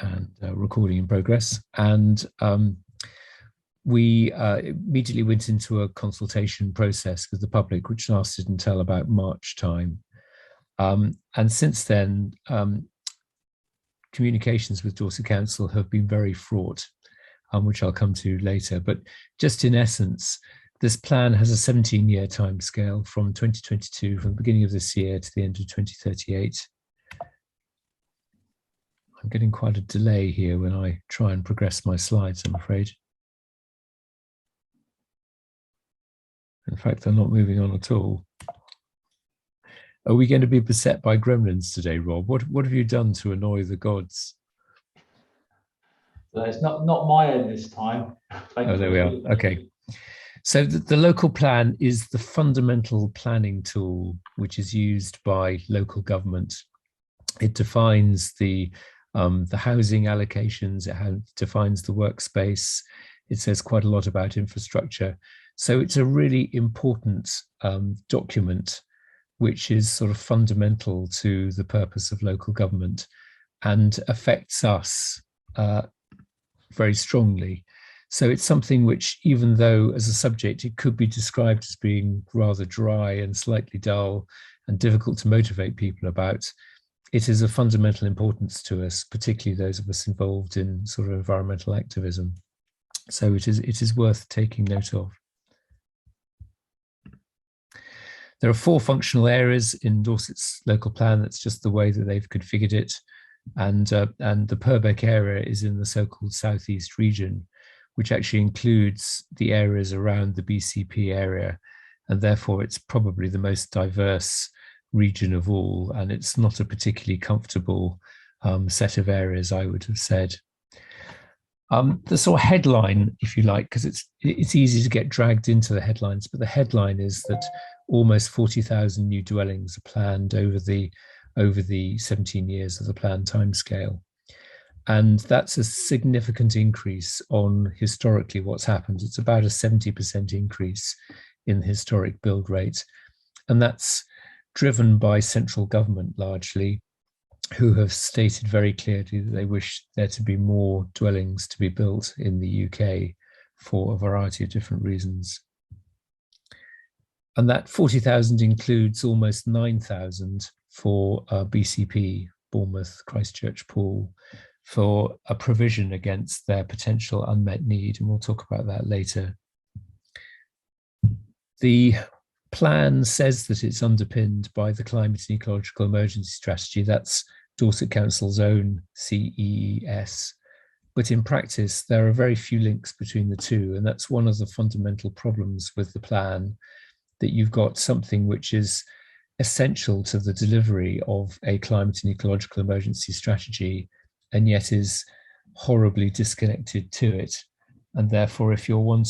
and recording in progress. And we immediately went into a consultation process with the public, which lasted until about March time. And since then, communications with Dorset Council have been very fraught, which I'll come to later. But just in essence, this plan has a 17-year timescale from 2022, from the beginning of this year to the end of 2038. I'm getting quite a delay here when I try and progress my slides, I'm afraid. In fact, they're not moving on at all. Are we going to be beset by gremlins today, Rob? What have you done to annoy the gods? It's not my end this time. Oh, there we are. Okay. So the local plan is the fundamental planning tool which is used by local government. It defines the housing allocations, it defines the workspace. It says quite a lot about infrastructure. So it's a really important document which is sort of fundamental to the purpose of local government and affects us very strongly. So it's something which, even though as a subject, it could be described as being rather dry and slightly dull and difficult to motivate people about, it is of fundamental importance to us, particularly those of us involved in sort of environmental activism. So it is worth taking note of. There are 4 functional areas in Dorset's local plan. That's just the way that they've configured it. And the Purbeck area is in the so-called southeast region, which actually includes the areas around the BCP area. And therefore, it's probably the most diverse region of all. And it's not a particularly comfortable set of areas, I would have said. The sort of headline, if you like, because it's easy to get dragged into the headlines, but the headline is that almost 40,000 new dwellings are planned over the 17 years of the planned timescale. And that's a significant increase on historically what's happened. It's about a 70% increase in the historic build rate. And that's driven by central government largely, who have stated very clearly that they wish there to be more dwellings to be built in the UK for a variety of different reasons. And that 40,000 includes almost 9,000 for BCP, Bournemouth, Christchurch, Poole, for a provision against their potential unmet need. And we'll talk about that later. The plan says that it's underpinned by the Climate and Ecological Emergency Strategy. That's Dorset Council's own CEES. But in practice, there are very few links between the two. And that's one of the fundamental problems with the plan, that you've got something which is essential to the delivery of a climate and ecological emergency strategy, and yet is horribly disconnected to it. And therefore, if you're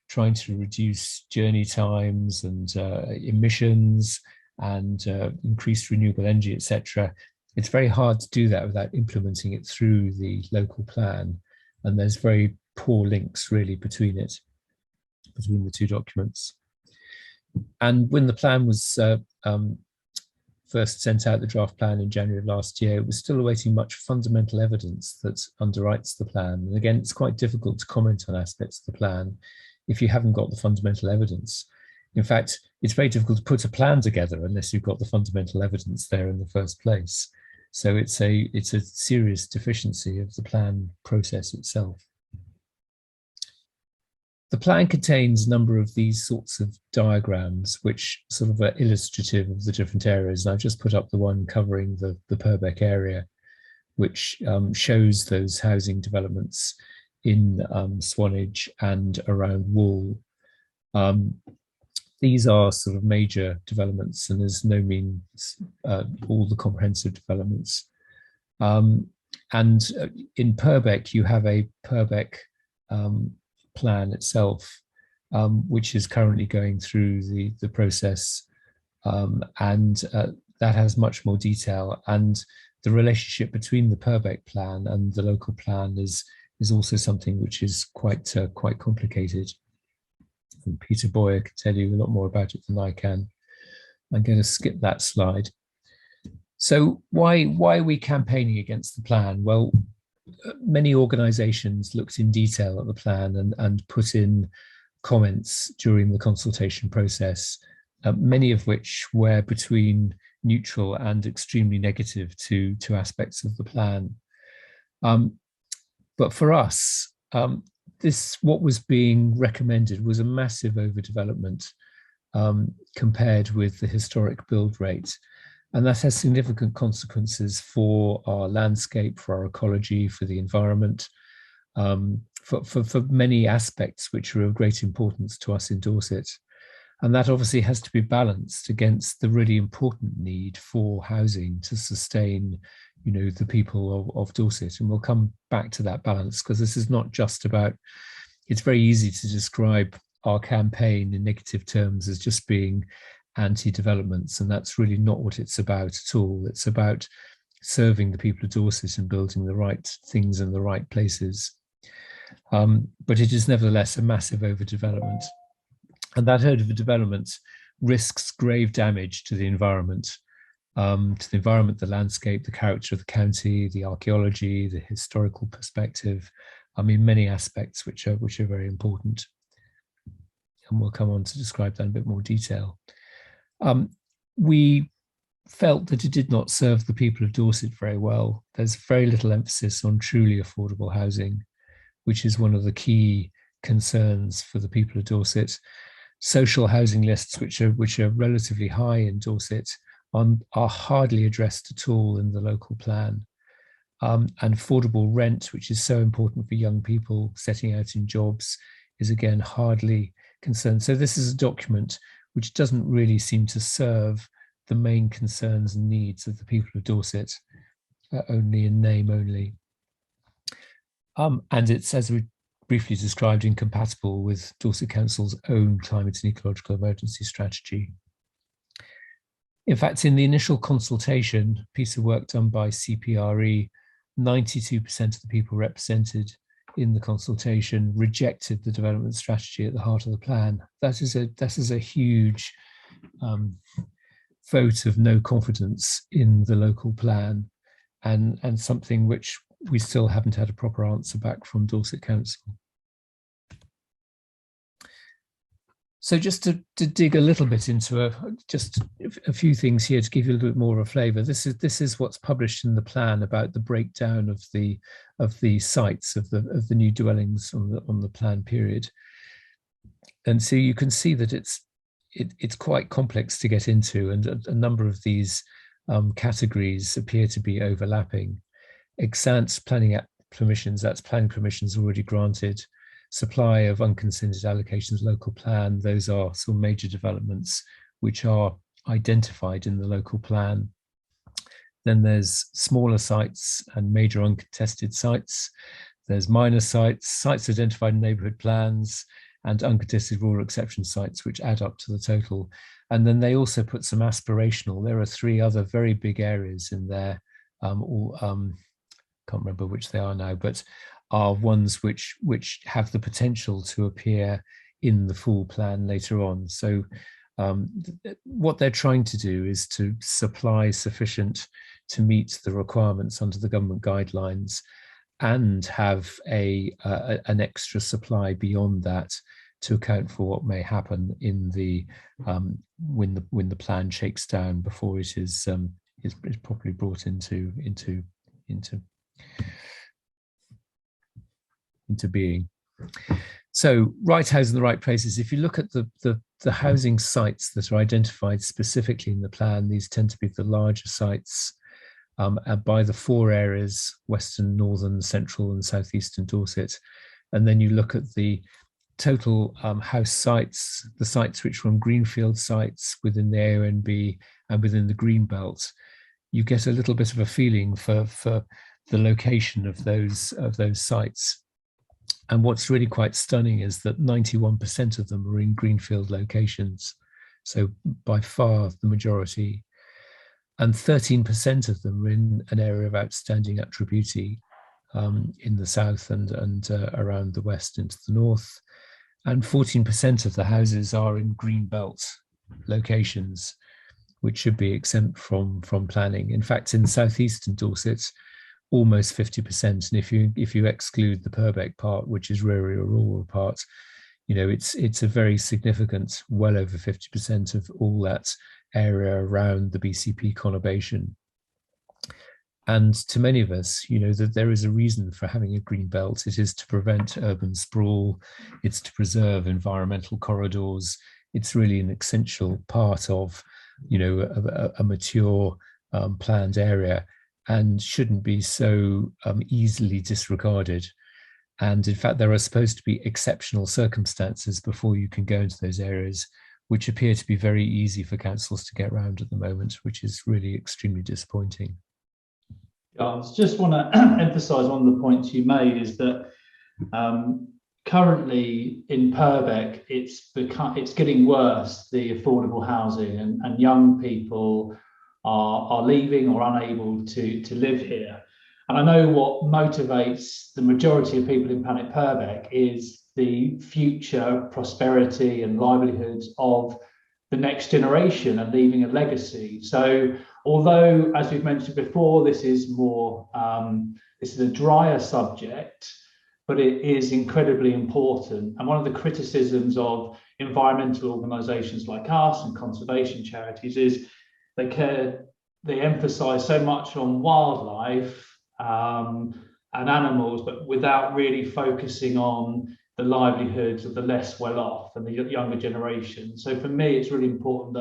trying to reduce journey times and emissions and increase renewable energy, etc., it's very hard to do that without implementing it through the local plan. And there's very poor links really between the two documents. And when the plan was first sent out, the draft plan in January of last year, it was still awaiting much fundamental evidence that underwrites the plan. And again, it's quite difficult to comment on aspects of the plan if you haven't got the fundamental evidence. In fact, it's very difficult to put a plan together unless you've got the fundamental evidence there in the first place. So it's a serious deficiency of the plan process itself. The plan contains a number of these sorts of diagrams, which sort of are illustrative of the different areas. And I've just put up the one covering the Purbeck area, which shows those housing developments in Swanage and around Wool. These are sort of major developments, and there's no means all the comprehensive developments. And in Purbeck, you have a Purbeck plan itself, which is currently going through the process, and that has much more detail. And the relationship between the Purbeck plan and the local plan is also something which is quite complicated. And Peter Boyer can tell you a lot more about it than I can. I'm going to skip that slide. So why are we campaigning against the plan? Well, many organisations looked in detail at the plan and put in comments during the consultation process, many of which were between neutral and extremely negative to aspects of the plan. But for us, what was being recommended was a massive overdevelopment compared with the historic build rate. And that has significant consequences for our landscape, for our ecology, for the environment, for many aspects which are of great importance to us in Dorset. And that obviously has to be balanced against the really important need for housing to sustain, the people of Dorset. And we'll come back to that balance, because this is not just about, it's very easy to describe our campaign in negative terms as just being anti-developments, and that's really not what it's about at all. It's about serving the people of Dorset and building the right things in the right places. But it is nevertheless a massive overdevelopment. And that overdevelopment risks grave damage to the environment, the landscape, the character of the county, the archaeology, the historical perspective. I mean, many aspects which are very important. And we'll come on to describe that in a bit more detail. We felt that it did not serve the people of Dorset very well. There's very little emphasis on truly affordable housing, which is one of the key concerns for the people of Dorset. Social housing lists, which are relatively high in Dorset, are hardly addressed at all in the local plan. And affordable rent, which is so important for young people setting out in jobs, is again hardly concerned. So this is a document which doesn't really seem to serve the main concerns and needs of the people of Dorset, only in name only. And it's, as we briefly described, incompatible with Dorset Council's own climate and ecological emergency strategy. In fact, in the initial consultation, piece of work done by CPRE, 92% of the people represented in the consultation rejected the development strategy at the heart of the plan. That is a huge vote of no confidence in the local plan, and something which we still haven't had a proper answer back from Dorset Council. So just to dig a little bit into just a few things here to give you a little bit more of a flavour. This is what's published in the plan about the breakdown of the sites of the new dwellings on the plan period. And so you can see that it's quite complex to get into, and a number of these categories appear to be overlapping. Ex-ante planning permissions, that's planning permissions already granted. Supply of unconsented allocations, local plan, those are some major developments which are identified in the local plan. Then there's smaller sites and major uncontested sites. There's minor sites, sites identified in neighbourhood plans, and uncontested rural exception sites, which add up to the total. And then they also put some aspirational. There are 3 other very big areas in there, can't remember which they are now, but are ones which have the potential to appear in the full plan later on. So what they're trying to do is to supply sufficient to meet the requirements under the government guidelines, and have an extra supply beyond that to account for what may happen in the when the plan shakes down before it is properly brought into being. So right housing in the right places. If you look at the housing sites that are identified specifically in the plan, these tend to be the larger sites by the 4 areas: Western, Northern, Central and Southeastern Dorset. And then you look at the total house sites, the sites which are on greenfield sites within the AONB and within the green belt. You get a little bit of a feeling for the location of those sites. And what's really quite stunning is that 91% of them are in greenfield locations. So by far the majority. And 13% of them are in an area of outstanding attributee in the south and around the west into the north. And 14% of the houses are in green belt locations, which should be exempt from planning. In fact, in southeastern Dorset, almost 50%. And if you exclude the Purbeck part, which is really a rural part, you know, it's a very significant, well over 50% of all that area around the BCP conurbation. And to many of us, you know, that there is a reason for having a green belt. It is to prevent urban sprawl. It's to preserve environmental corridors. It's really an essential part of, you know, a mature planned area, and shouldn't be so easily disregarded. And in fact, there are supposed to be exceptional circumstances before you can go into those areas, which appear to be very easy for councils to get around at the moment, which is really extremely disappointing. I just want to emphasise one of the points you made is that currently in Purbeck, it's getting worse, the affordable housing, and young people are leaving or unable to live here. And I know what motivates the majority of people in Planet Purbeck is the future prosperity and livelihoods of the next generation and leaving a legacy. So although, as we've mentioned before, this is more, this is a drier subject, but it is incredibly important. And one of the criticisms of environmental organisations like us and conservation charities is they emphasise so much on wildlife and animals, but without really focusing on the livelihoods of the less well off and the younger generation. So for me, it's really important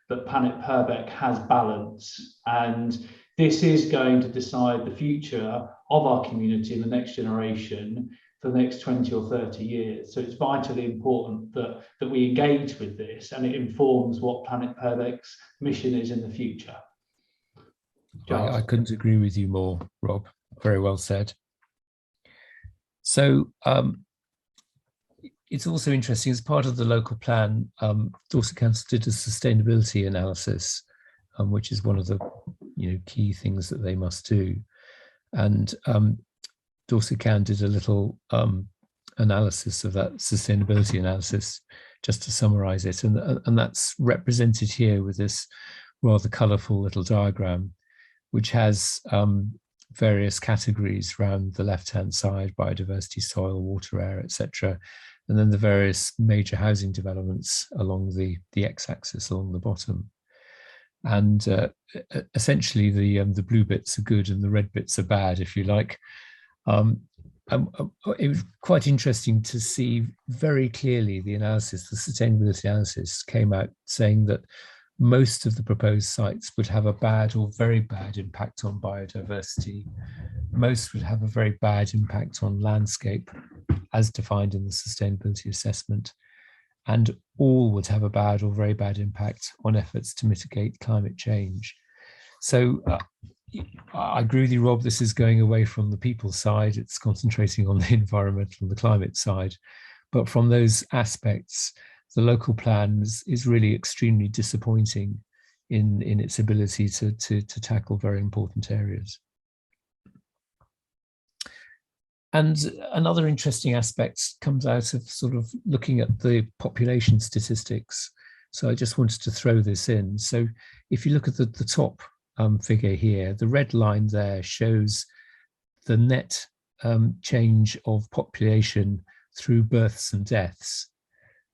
that Planet Purbeck has balance, and this is going to decide the future of our community and the next generation for the next 20 or 30 years. So it's vitally important that we engage with this, and it informs what Planet Purbeck's mission is in the future. I couldn't agree with you more, Rob. Very well said. So it's also interesting, as part of the local plan, Dorset Council did a sustainability analysis, which is one of the key things that they must do. And Dorset Can did a little analysis of that sustainability analysis, just to summarize it. And that's represented here with this rather colorful little diagram, which has various categories around the left-hand side: biodiversity, soil, water, air, etc. And then the various major housing developments along the x-axis along the bottom. And essentially the blue bits are good and the red bits are bad, if you like. It was quite interesting to see very clearly the analysis, the sustainability analysis came out saying that most of the proposed sites would have a bad or very bad impact on biodiversity. Most would have a very bad impact on landscape, as defined in the sustainability assessment, and all would have a bad or very bad impact on efforts to mitigate climate change. So I agree with you, Rob, this is going away from the people side. It's concentrating on the environmental and the climate side. But from those aspects, the local plan is really extremely disappointing in its ability to tackle very important areas. And another interesting aspect comes out of sort of looking at the population statistics. So I just wanted to throw this in. So if you look at the top figure here, the red line there shows the net change of population through births and deaths.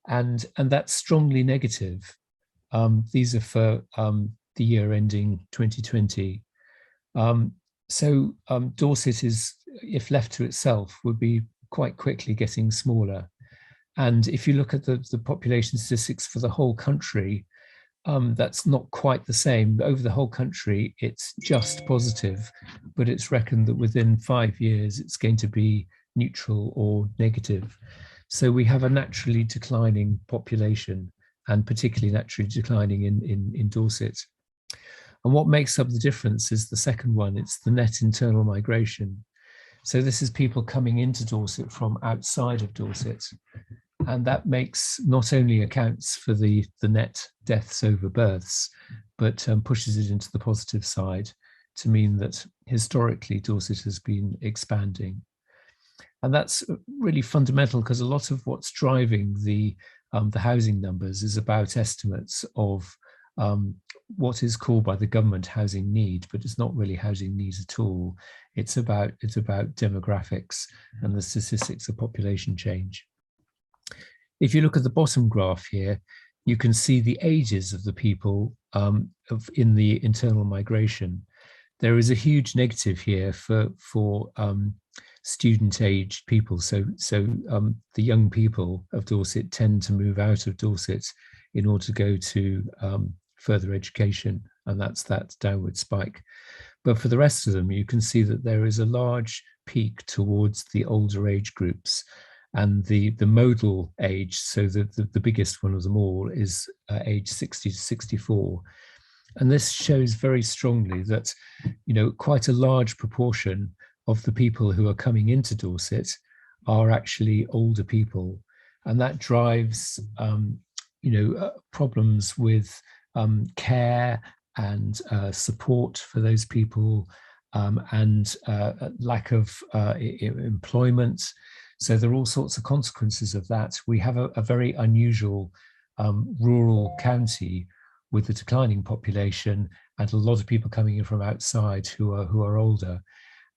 And that's strongly negative. These are for the year ending 2020. So Dorset is, if left to itself, would be quite quickly getting smaller. And if you look at the population statistics for the whole country, that's not quite the same. Over the whole country, it's just positive, but it's reckoned that within 5 years, it's going to be neutral or negative. So we have a naturally declining population, and particularly naturally declining in Dorset. And what makes up the difference is the second one. It's the net internal migration. So this is people coming into Dorset from outside of Dorset. And that makes not only accounts for the net deaths over births, but pushes it into the positive side to mean that historically Dorset has been expanding. And that's really fundamental, because a lot of what's driving the housing numbers is about estimates of what is called by the government housing need, but it's not really housing needs at all. It's about demographics and the statistics of population change. If you look at the bottom graph here, you can see the ages of the people in the internal migration. There is a huge negative here for student-aged people. So the young people of Dorset tend to move out of Dorset in order to go to further education, and that's that downward spike. But for the rest of them, you can see that there is a large peak towards the older age groups, and the modal age, so the biggest one of them all, is age 60 to 64. And this shows very strongly that, quite a large proportion of the people who are coming into Dorset are actually older people. And that drives, problems with care and support for those people, and lack of employment. So there are all sorts of consequences of that. We have a very unusual rural county with a declining population and a lot of people coming in from outside who are older.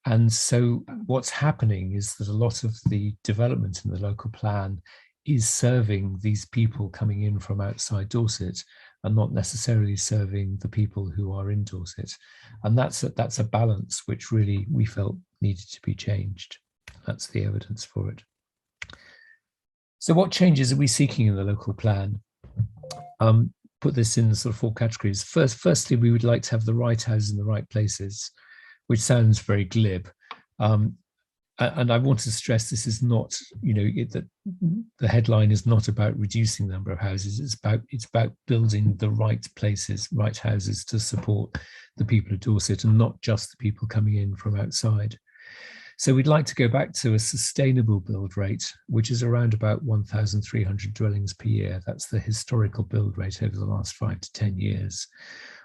And so what's happening is that a lot of the development in the local plan is serving these people coming in from outside Dorset and not necessarily serving the people who are in Dorset. And that's a balance which really we felt needed to be changed. That's the evidence for it. So what changes are we seeking in the local plan? Put this in sort of 4 categories. Firstly, we would like to have the right houses in the right places, which sounds very glib. And I want to stress this is not, that the headline is not about reducing the number of houses. It's about building the right places, right houses to support the people of Dorset and not just the people coming in from outside. So we'd like to go back to a sustainable build rate, which is around about 1,300 dwellings per year. That's the historical build rate over the last 5 to 10 years.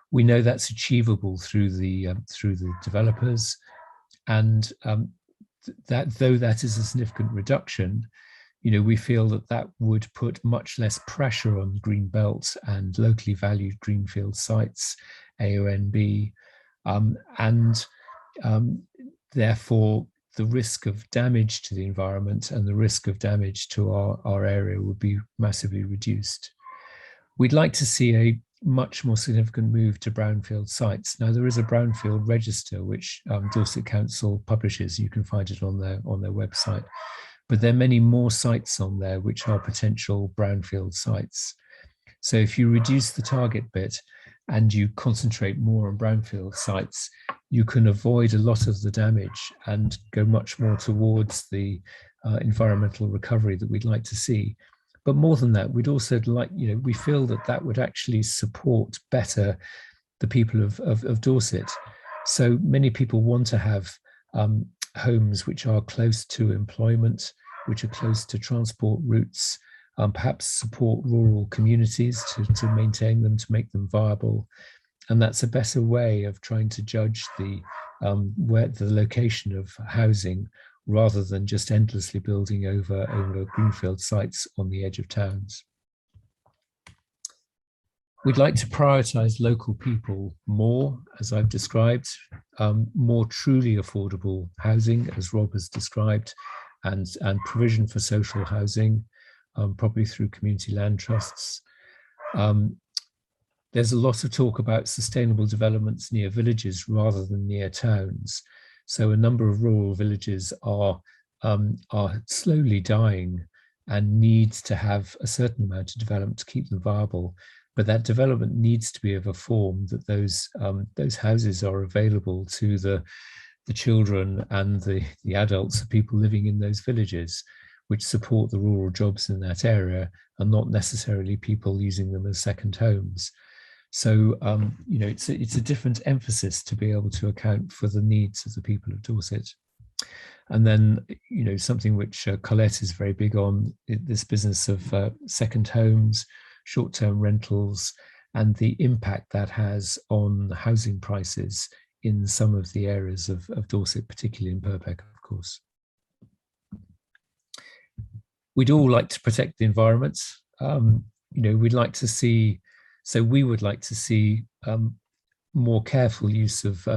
We know that's achievable through the developers, and that though that is a significant reduction, we feel that would put much less pressure on green belt and locally valued greenfield sites, AONB, and therefore the risk of damage to the environment and the risk of damage to our area would be massively reduced. We'd like to see a much more significant move to brownfield sites. Now, there is a brownfield register which Dorset Council publishes. You can find it on their website, but there are many more sites on there which are potential brownfield sites. So if you reduce the target bit and you concentrate more on brownfield sites, you can avoid a lot of the damage and go much more towards the environmental recovery that we'd like to see. But more than that, we'd also like, we feel that would actually support better the people of Dorset. So many people want to have homes which are close to employment, which are close to transport routes, perhaps support rural communities to maintain them, to make them viable. And that's a better way of trying to judge the location of housing, rather than just endlessly building over greenfield sites on the edge of towns. We'd like to prioritise local people more, as I've described, more truly affordable housing, as Rob has described, and provision for social housing, probably through community land trusts. There's a lot of talk about sustainable developments near villages rather than near towns. So a number of rural villages are slowly dying and needs to have a certain amount of development to keep them viable. But that development needs to be of a form that those houses are available to the children and the adults of people living in those villages, which support the rural jobs in that area, and not necessarily people using them as second homes. So, it's a different emphasis to be able to account for the needs of the people of Dorset. And then, something which Colette is very big on, this business of second homes, short-term rentals, and the impact that has on housing prices in some of the areas of Dorset, particularly in Purbeck, of course. We'd all like to protect the environment. We'd like to see So we would like to see more careful use of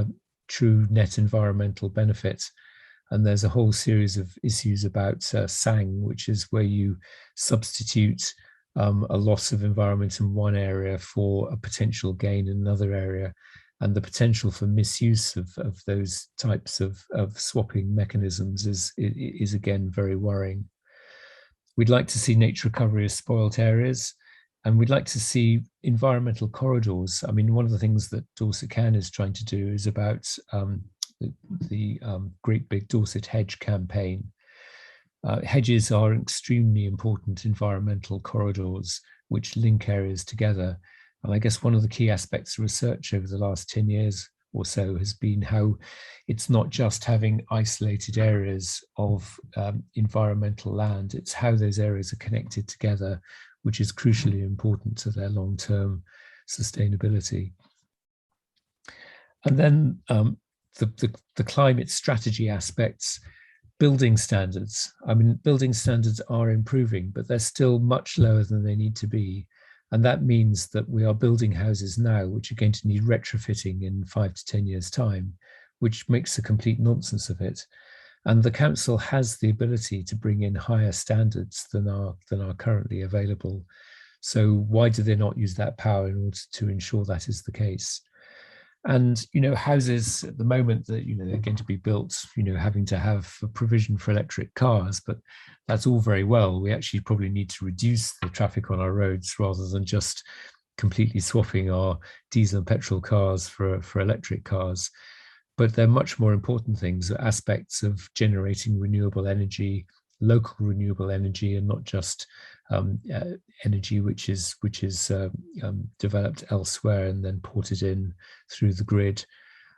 true net environmental benefit. And there's a whole series of issues about SANG, which is where you substitute a loss of environment in one area for a potential gain in another area. And the potential for misuse of those types of swapping mechanisms is again very worrying. We'd like to see nature recovery of spoilt areas, and we'd like to see environmental corridors. I mean, one of the things that Dorset Can is trying to do is about the Great Big Dorset Hedge campaign. Hedges are extremely important environmental corridors which link areas together. And I guess one of the key aspects of research over the last 10 years or so has been how it's not just having isolated areas of environmental land, it's how those areas are connected together, which is crucially important to their long-term sustainability. And then the climate strategy aspects, building standards. I mean, building standards are improving, but they're still much lower than they need to be. And that means that we are building houses now which are going to need retrofitting in 5 to 10 years' time, which makes a complete nonsense of it. And the council has the ability to bring in higher standards than are currently available. So why do they not use that power in order to ensure that is the case? And, you know, houses at the moment that, you know, they're going to be built, you know, having to have a provision for electric cars, but that's all very well. We actually probably need to reduce the traffic on our roads rather than just completely swapping our diesel and petrol cars for electric cars. But they're much more important things, aspects of generating renewable energy, local renewable energy, and not just energy which is developed elsewhere and then ported in through the grid.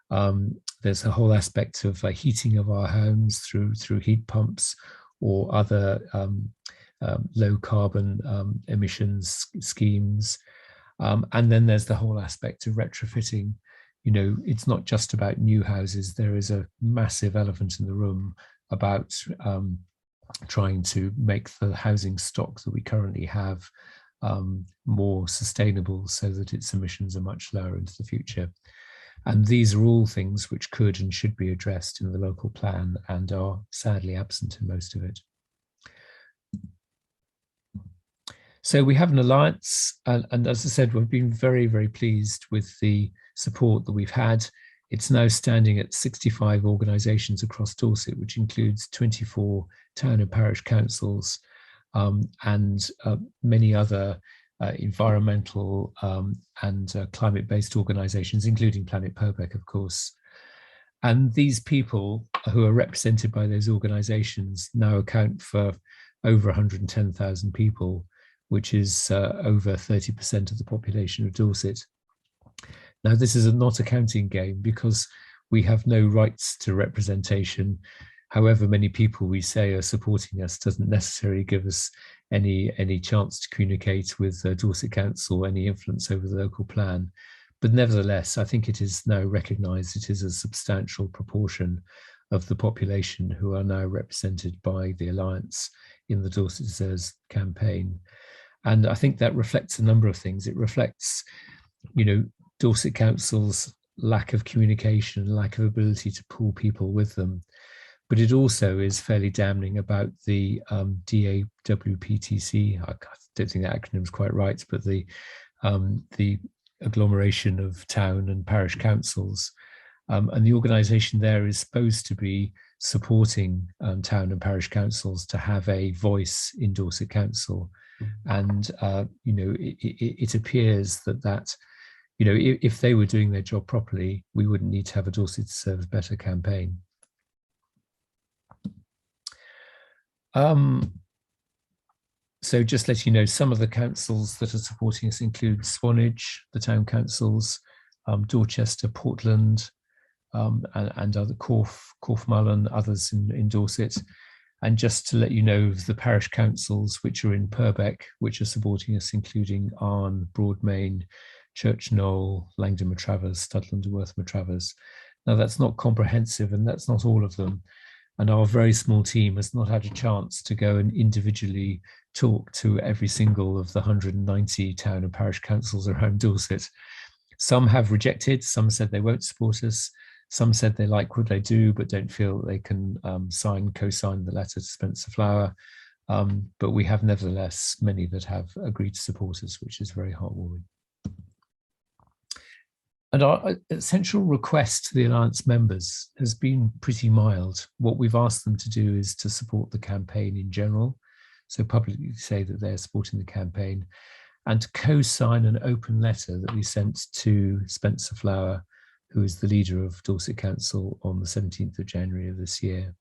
There's a whole aspect of heating of our homes through heat pumps or other low carbon emissions schemes. And then there's the whole aspect of retrofitting. You know, it's not just about new houses. There is a massive elephant in the room about trying to make the housing stock that we currently have more sustainable so that its emissions are much lower into the future. And these are all things which could and should be addressed in the local plan and are sadly absent in most of it. So we have an alliance, and as I said, we've been very, very pleased with the support that we've had. It's now standing at 65 organisations across Dorset, which includes 24 town and parish councils and many other environmental and climate-based organisations, including Planet Purbeck, of course. And these people who are represented by those organisations now account for over 110,000 people, which is over 30% of the population of Dorset. Now, this is not a counting game because we have no rights to representation. However many people we say are supporting us doesn't necessarily give us any chance to communicate with Dorset Council, any influence over the local plan. But nevertheless, I think it is now recognised it is a substantial proportion of the population who are now represented by the Alliance in the Dorset Deserves campaign. And I think that reflects a number of things. It reflects, you know, Dorset Council's lack of communication, lack of ability to pull people with them. But it also is fairly damning about the DAWPTC. I don't think that acronym is quite right, but the agglomeration of town and parish councils. And the organisation there is supposed to be supporting town and parish councils to have a voice in Dorset Council. And, you know, it appears that, you know, if they were doing their job properly, we wouldn't need to have a Dorset Deserves Better campaign. So just let you know, some of the councils that are supporting us include Swanage, the town councils, Dorchester, Portland, and other Corfmullen, others in Dorset. And just to let you know of the parish councils which are in Purbeck, which are supporting us, including Arne, Broadmain, Church Knoll, Langdon Matravers, Studland and Worth Matravers. Now that's not comprehensive and that's not all of them. And our very small team has not had a chance to go and individually talk to every single of the 190 town and parish councils around Dorset. Some have rejected, some said they won't support us, some said they like what they do but don't feel they can co-sign the letter to Spencer Flower. But we have nevertheless many that have agreed to support us, which is very heartwarming. And our essential request to the Alliance members has been pretty mild. What we've asked them to do is to support the campaign in general, so publicly say that they're supporting the campaign, and to co-sign an open letter that we sent to Spencer Flower, who is the leader of Dorset Council, on the 17th of January of this year.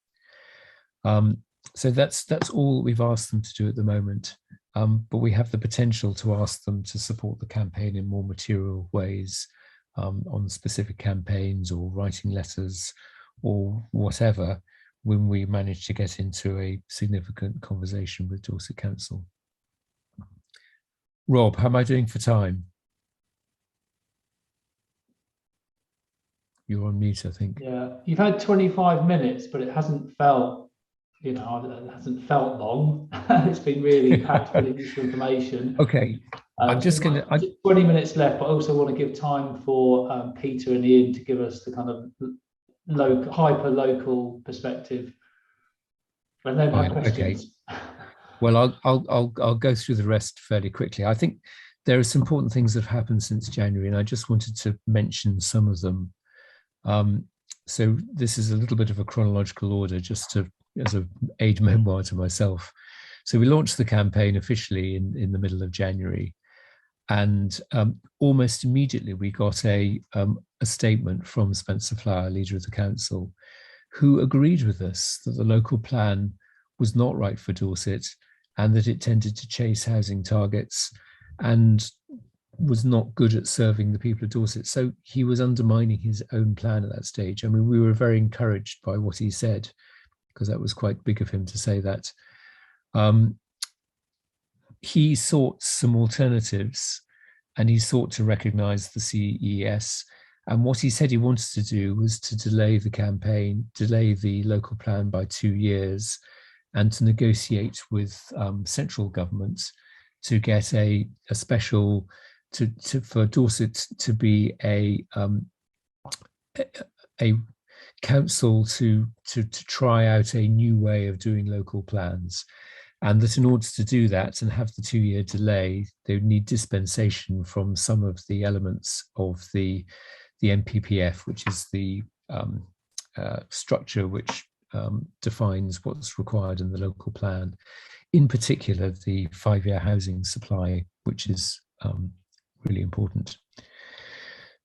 So that's all we've asked them to do at the moment, but we have the potential to ask them to support the campaign in more material ways, on specific campaigns or writing letters or whatever, when we manage to get into a significant conversation with Dorset Council. Rob, how am I doing for time? You're on mute, I think. Yeah, you've had 25 minutes, but it hasn't felt, it hasn't felt long. It's been really packed with useful information. Okay, I'm just going to... 20 minutes left, but I also want to give time for Peter and Ian to give us the kind of hyper-local perspective. And then have questions. Okay. Well, I'll go through the rest fairly quickly. I think there are some important things that have happened since January, and I just wanted to mention some of them. So this is a little bit of a chronological order, just as an aid memoir to myself. So we launched the campaign officially in the middle of January, and almost immediately we got a statement from Spencer Flower, leader of the council, who agreed with us that the local plan was not right for Dorset and that it tended to chase housing targets and was not good at serving the people of Dorset. So he was undermining his own plan at that stage. I mean, we were very encouraged by what he said, because that was quite big of him to say that. He sought some alternatives, and he sought to recognise the CES. And what he said he wanted to do was to delay the campaign, delay the local plan by 2 years, and to negotiate with central government to get a special, for Dorset to be a council to try out a new way of doing local plans. And that in order to do that and have the 2-year delay, they would need dispensation from some of the elements of the NPPF, which is the structure which defines what's required in the local plan, in particular the 5-year housing supply, which is really important.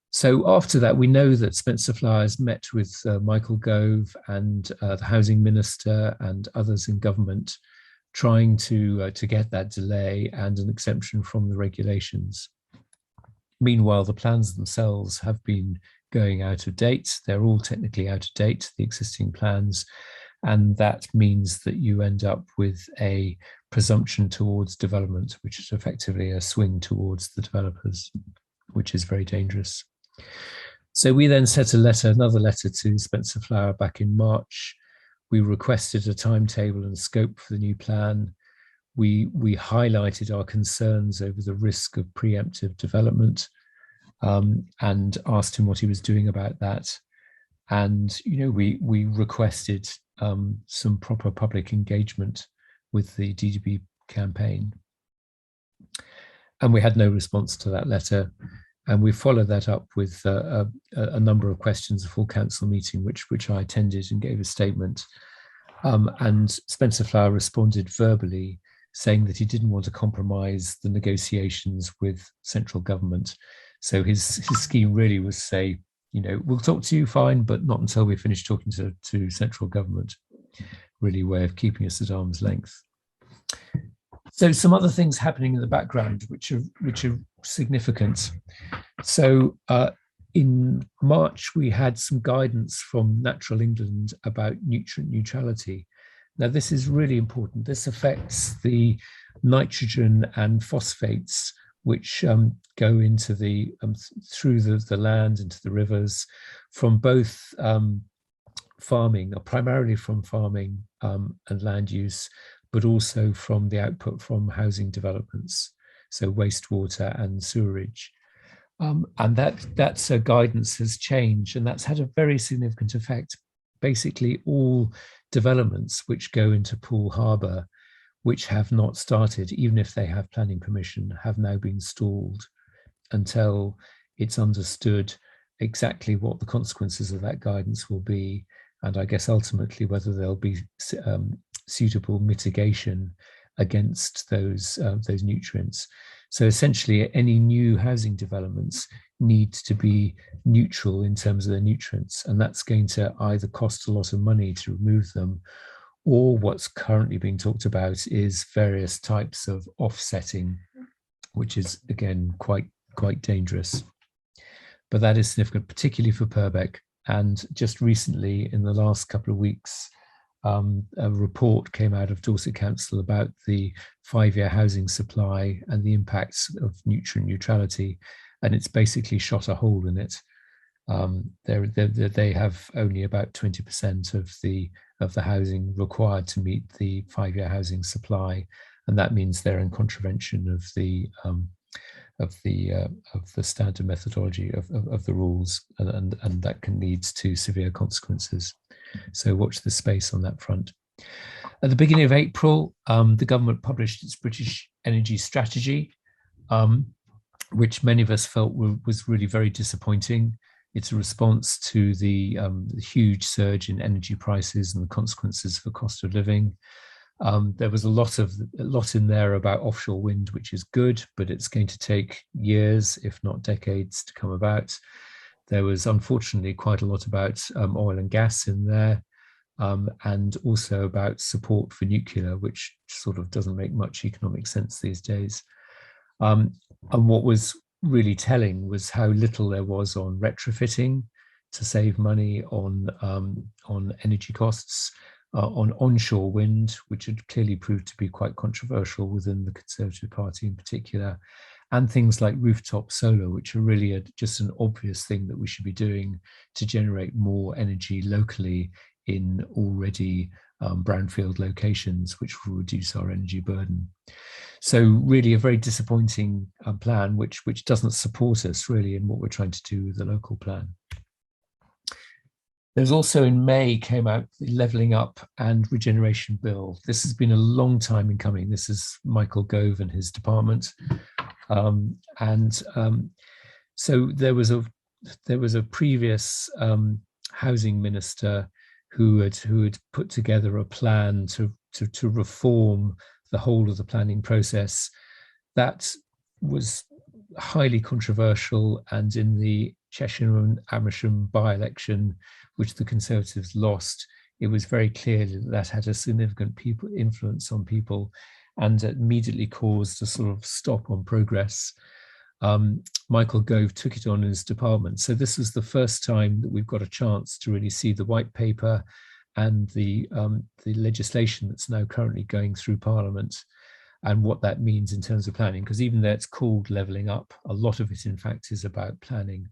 So after that, we know that Spencer Flowers met with Michael Gove and the Housing Minister and others in government, trying to get that delay and an exemption from the regulations. Meanwhile, the plans themselves have been going out of date. They're all technically out of date, the existing plans, and that means that you end up with a presumption towards development, which is effectively a swing towards the developers, which is very dangerous. So we then sent another letter to Spencer Flower back in March. We requested a timetable and scope for the new plan. We highlighted our concerns over the risk of preemptive development, and asked him what he was doing about that. And we requested some proper public engagement with the DDB campaign. And we had no response to that letter. And we followed that up with a number of questions, a full council meeting, which I attended and gave a statement. And Spencer Flower responded verbally, saying that he didn't want to compromise the negotiations with central government. So his scheme really was say, we'll talk to you fine, but not until we finish talking to central government. Really a way of keeping us at arm's length. So some other things happening in the background, which are significant. So in March, we had some guidance from Natural England about nutrient neutrality. Now, this is really important. This affects the nitrogen and phosphates which go into through the land, into the rivers, from both farming, primarily from farming and land use, but also from the output from housing developments, so wastewater and sewerage. And that's guidance has changed, and that's had a very significant effect. Basically, all developments which go into Poole Harbour, which have not started, even if they have planning permission, have now been stalled until it's understood exactly what the consequences of that guidance will be, and I guess ultimately whether there'll be suitable mitigation against those nutrients. So essentially, any new housing developments need to be neutral in terms of the nutrients, and that's going to either cost a lot of money to remove them, or what's currently being talked about is various types of offsetting, which is again quite dangerous. But that is significant, particularly for Purbeck. And just recently, in the last couple of weeks, a report came out of Dorset Council about the 5-year housing supply and the impacts of nutrient neutrality, and it's basically shot a hole in it. They have only about 20% of the housing required to meet the 5-year housing supply, and that means they're in contravention of the standard methodology of the rules, and that can lead to severe consequences. So watch the space on that front. At the beginning of April, the government published its British energy strategy, which many of us felt was really very disappointing. It's a response to the huge surge in energy prices and the consequences for cost of living. There was a lot in there about offshore wind, which is good, but it's going to take years, if not decades, to come about. There was unfortunately quite a lot about oil and gas in there, and also about support for nuclear, which sort of doesn't make much economic sense these days. And what was really telling was how little there was on retrofitting to save money on energy costs, on onshore wind, which had clearly proved to be quite controversial within the Conservative Party in particular, and things like rooftop solar, which are really just an obvious thing that we should be doing to generate more energy locally in already brownfield locations, which will reduce our energy burden. So really a very disappointing plan, which doesn't support us really in what we're trying to do with the local plan. There's also in May came out the Levelling Up and Regeneration Bill. This has been a long time in coming. This is Michael Gove and his department. So there was a previous housing minister who had put together a plan to reform the whole of the planning process. That was highly controversial, and in the Cheshire and Amersham by-election, which the Conservatives lost, it was very clear that that had a significant influence on people, and immediately caused a sort of stop on progress. Michael Gove took it on in his department. So this was the first time that we've got a chance to really see the white paper and the legislation that's now currently going through Parliament, and what that means in terms of planning, because even though it's called Levelling Up, a lot of it in fact is about planning.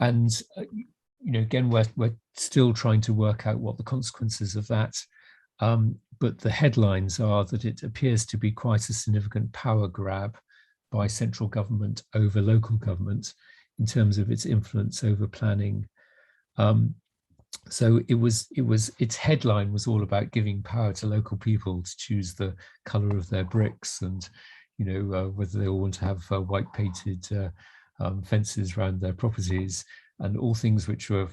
And again, we're still trying to work out what the consequences of that, but the headlines are that it appears to be quite a significant power grab by central government over local government in terms of its influence over planning. So its headline was all about giving power to local people to choose the colour of their bricks, and whether they all want to have white painted fences around their properties, and all things which were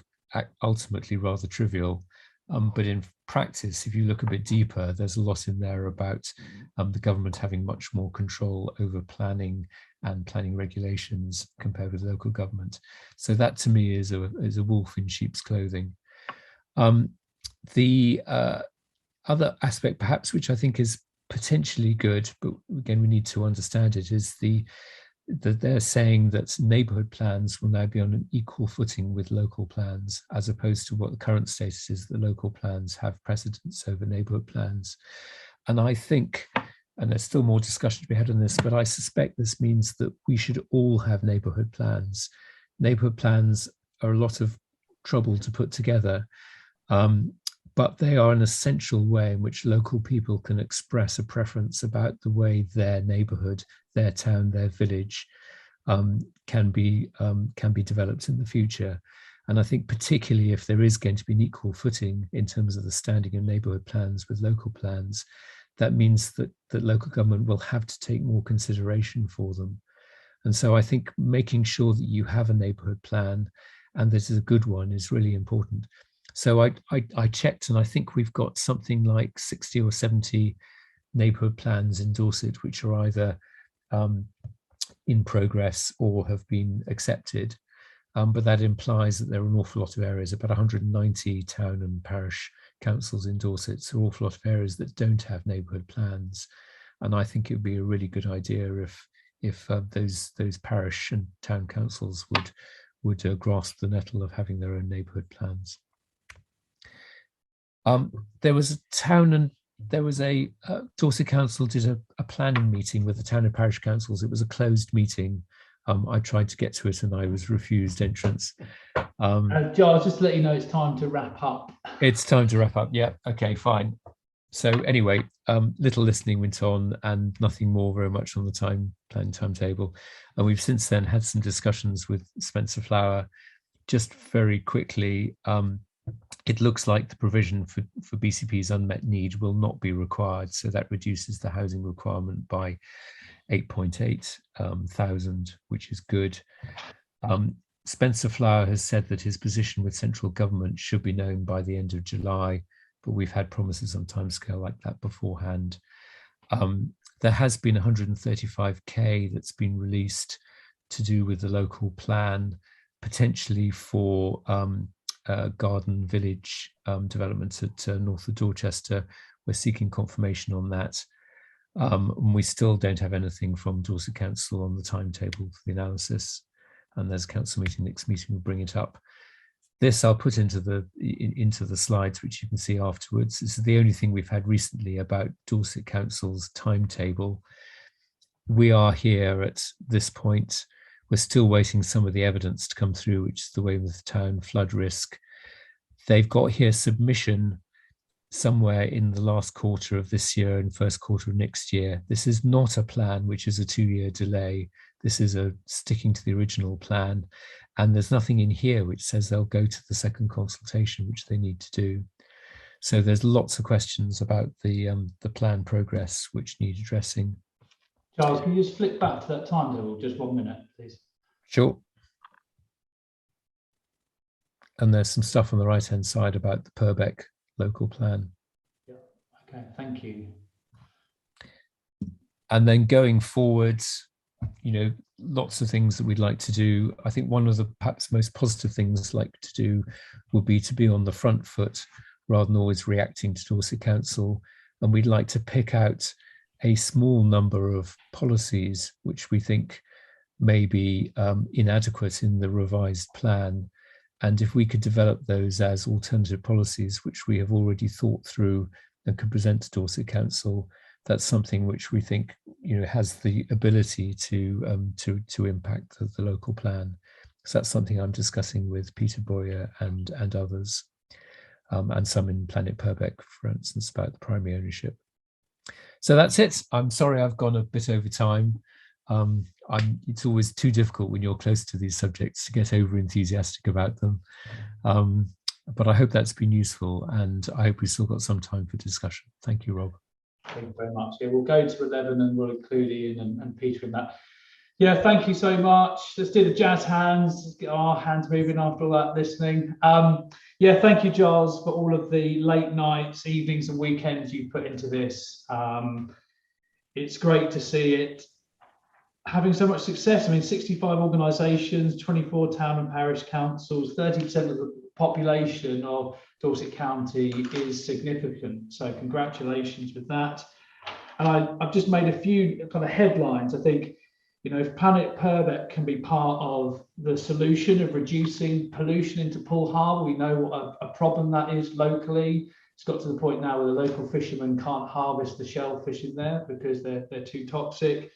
ultimately rather trivial. But in practice, if you look a bit deeper, there's a lot in there about the government having much more control over planning and planning regulations compared with local government. So that to me is a wolf in sheep's clothing. The other aspect, perhaps, which I think is potentially good, but again, we need to understand it, is that they're saying that neighbourhood plans will now be on an equal footing with local plans, as opposed to what the current status is, that local plans have precedence over neighbourhood plans. And I think, and there's still more discussion to be had on this, but I suspect this means that we should all have neighbourhood plans. Neighbourhood plans are a lot of trouble to put together, But they are an essential way in which local people can express a preference about the way their neighbourhood, their town, their village can be developed in the future. And I think particularly if there is going to be an equal footing in terms of the standing of neighbourhood plans with local plans, that means that local government will have to take more consideration for them. And so I think making sure that you have a neighbourhood plan and that it's a good one is really important. So I checked, and I think we've got something like 60 or 70 neighbourhood plans in Dorset, which are either in progress or have been accepted. But that implies that there are an awful lot of areas, about 190 town and parish councils in Dorset, so an awful lot of areas that don't have neighbourhood plans. And I think it would be a really good idea if those parish and town councils would grasp the nettle of having their own neighbourhood plans. There was a Dorset Council did a planning meeting with the town and parish councils. It was a closed meeting. I tried to get to it and I was refused entrance. Giles, just to let you know, it's time to wrap up. It's time to wrap up. Yeah. Okay, fine. So anyway, little listening went on and nothing more very much on the planning timetable. And we've since then had some discussions with Spencer Flower. Just very quickly, it looks like the provision for BCP's unmet need will not be required. So that reduces the housing requirement by 8.8 thousand, which is good. Spencer Flower has said that his position with central government should be known by the end of July, but we've had promises on timescale like that beforehand. There has been 135k that's been released to do with the local plan, potentially for garden village development at north of Dorchester. We're seeking confirmation on that. And we still don't have anything from Dorset Council on the timetable for the analysis. And there's a council meeting, next meeting will bring it up. This I'll put into the slides, which you can see afterwards. This is the only thing we've had recently about Dorset Council's timetable. We are here at this point. We're still waiting some of the evidence to come through, which is the Weymouth Town flood risk. They've got here submission somewhere in the last quarter of this year and first quarter of next year. This is not a plan which is a 2-year delay. This is a sticking to the original plan. And there's nothing in here which says they'll go to the second consultation, which they need to do. So there's lots of questions about the plan progress which need addressing. Giles, can you just flick back to that timetable, just 1 minute, please? Sure. And there's some stuff on the right-hand side about the Purbeck local plan. Yeah. Okay, thank you. And then going forwards, lots of things that we'd like to do. I think one of the perhaps most positive things like to do would be to be on the front foot rather than always reacting to Dorset Council. And we'd like to pick out a small number of policies which we think may be inadequate in the revised plan. And if we could develop those as alternative policies, which we have already thought through and could present to Dorset Council, that's something which we think has the ability to impact the local plan. So that's something I'm discussing with Peter Boyer and others, and some in Planet Purbeck, for instance, about the primary ownership. So that's it. I'm sorry I've gone a bit over time. It's always too difficult when you're close to these subjects to get over enthusiastic about them. But I hope that's been useful, and I hope we've still got some time for discussion. Thank you, Rob. Thank you very much. Yeah, we'll go to 11 and we'll include Ian and Peter in that. Yeah, thank you so much. Let's do the jazz hands. Let's get our hands moving after all that listening. Yeah, thank you, Giles, for all of the late nights, evenings and weekends you put into this. It's great to see it having so much success. I mean, 65 organisations, 24 town and parish councils, 30% of the population of Dorset County is significant. So congratulations with that. And I've just made a few kind of headlines. I think, if Planet Purbeck can be part of the solution of reducing pollution into Poole Harbour, we know what a problem that is locally. It's got to the point now where the local fishermen can't harvest the shellfish in there because they're too toxic.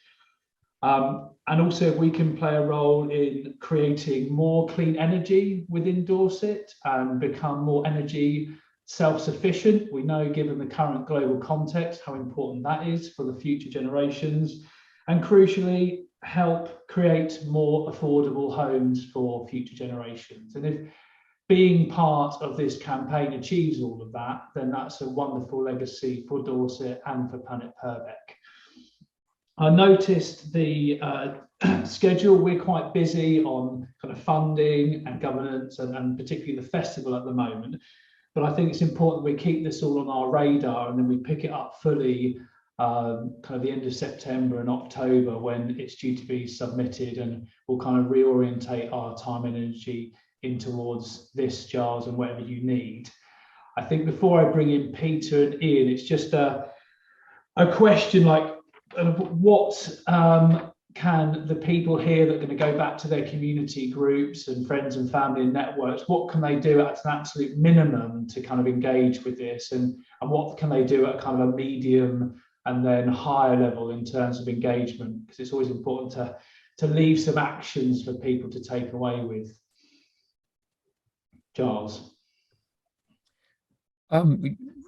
And also, if we can play a role in creating more clean energy within Dorset and become more energy self-sufficient. We know, given the current global context, how important that is for the future generations, and crucially, help create more affordable homes for future generations. And if being part of this campaign achieves all of that, then that's a wonderful legacy for Dorset and for Planet Purbeck. I noticed the schedule. We're quite busy on kind of funding and governance and particularly the festival at the moment. But I think it's important we keep this all on our radar and then we pick it up fully kind of the end of September and October when it's due to be submitted, and we'll kind of reorientate our time and energy in towards this, Giles, and whatever you need. I think before I bring in Peter and Ian, it's just a question like, what can the people here that are going to go back to their community groups and friends and family and networks, what can they do at an absolute minimum to kind of engage with this, and what can they do at kind of a medium and then higher level in terms of engagement? Because it's always important to leave some actions for people to take away with. Giles.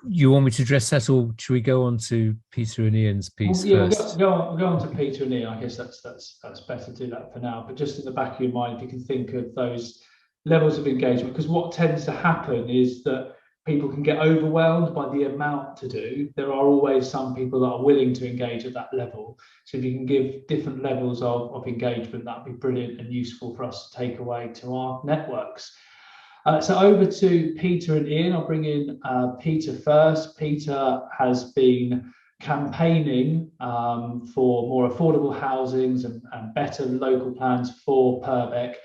You want me to address that, or should we go on to Peter and Ian's piece first? We'll go on to Peter and Ian. I guess that's better to do that for now. But just in the back of your mind, if you can think of those levels of engagement, because what tends to happen is that people can get overwhelmed by the amount to do. There are always some people that are willing to engage at that level. So if you can give different levels of engagement, that'd be brilliant and useful for us to take away to our networks. So over to Peter and Ian. I'll bring in Peter first. Peter has been campaigning for more affordable housings and better local plans for Purbeck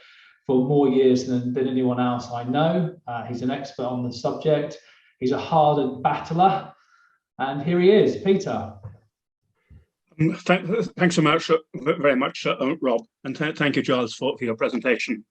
for more years than anyone else I know. He's an expert on the subject. He's a hardened battler. And here he is, Peter. Thanks so much, very much, Rob. And thank you, Giles, for your presentation.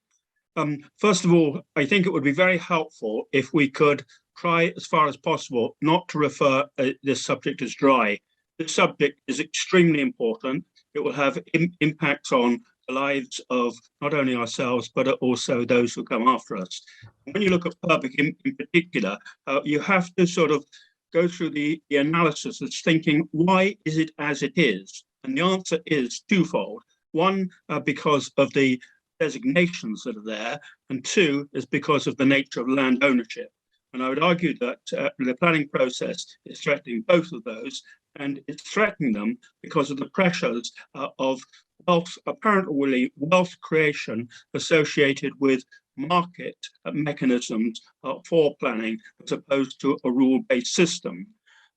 First of all, I think it would be very helpful if we could try as far as possible not to refer this subject as dry. This subject is extremely important. It will have impacts on the lives of not only ourselves, but also those who come after us. When you look at Purbeck in particular, you have to sort of go through the analysis of thinking, why is it as it is? And the answer is twofold. One, because of the designations that are there, and two is because of the nature of land ownership. And I would argue that the planning process is threatening both of those, and it's threatening them because of the pressures of wealth, apparently wealth creation associated with market mechanisms for planning as opposed to a rule-based system.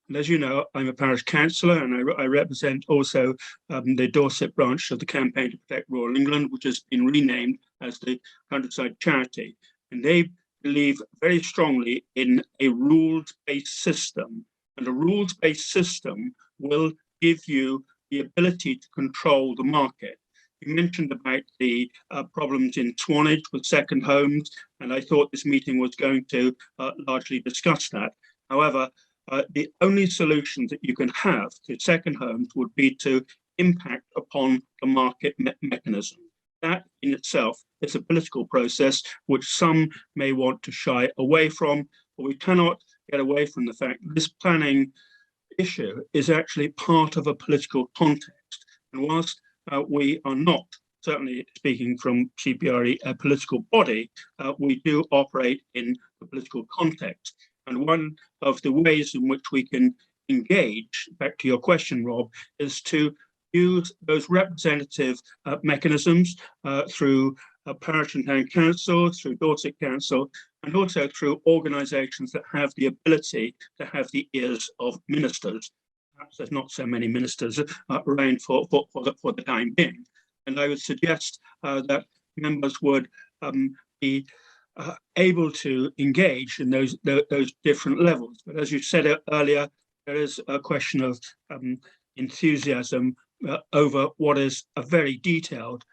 And as you know, I'm a parish councillor, and I represent also the Dorset branch of the Campaign to Protect Rural England, which has been renamed as the Countryside Charity. And they believe very strongly in a rules-based system. And a rules-based system will give you the ability to control the market. You mentioned about the problems in Swanage with second homes, and I thought this meeting was going to largely discuss that. However, the only solutions that you can have to second homes would be to impact upon the market mechanism. That in itself is a political process which some may want to shy away from, but we cannot get away from the fact that this planning issue is actually part of a political context. And whilst we are not, certainly speaking from CPRE, a political body, we do operate in the political context. And one of the ways in which we can engage, back to your question, Rob, is to use those representative mechanisms through parish and town council, through Dorset Council, and also through organisations that have the ability to have the ears of ministers. Perhaps there's not so many ministers around for the time being. And I would suggest that members would be able to engage in those different levels. But as you said earlier, there is a question of enthusiasm over what is a very detailed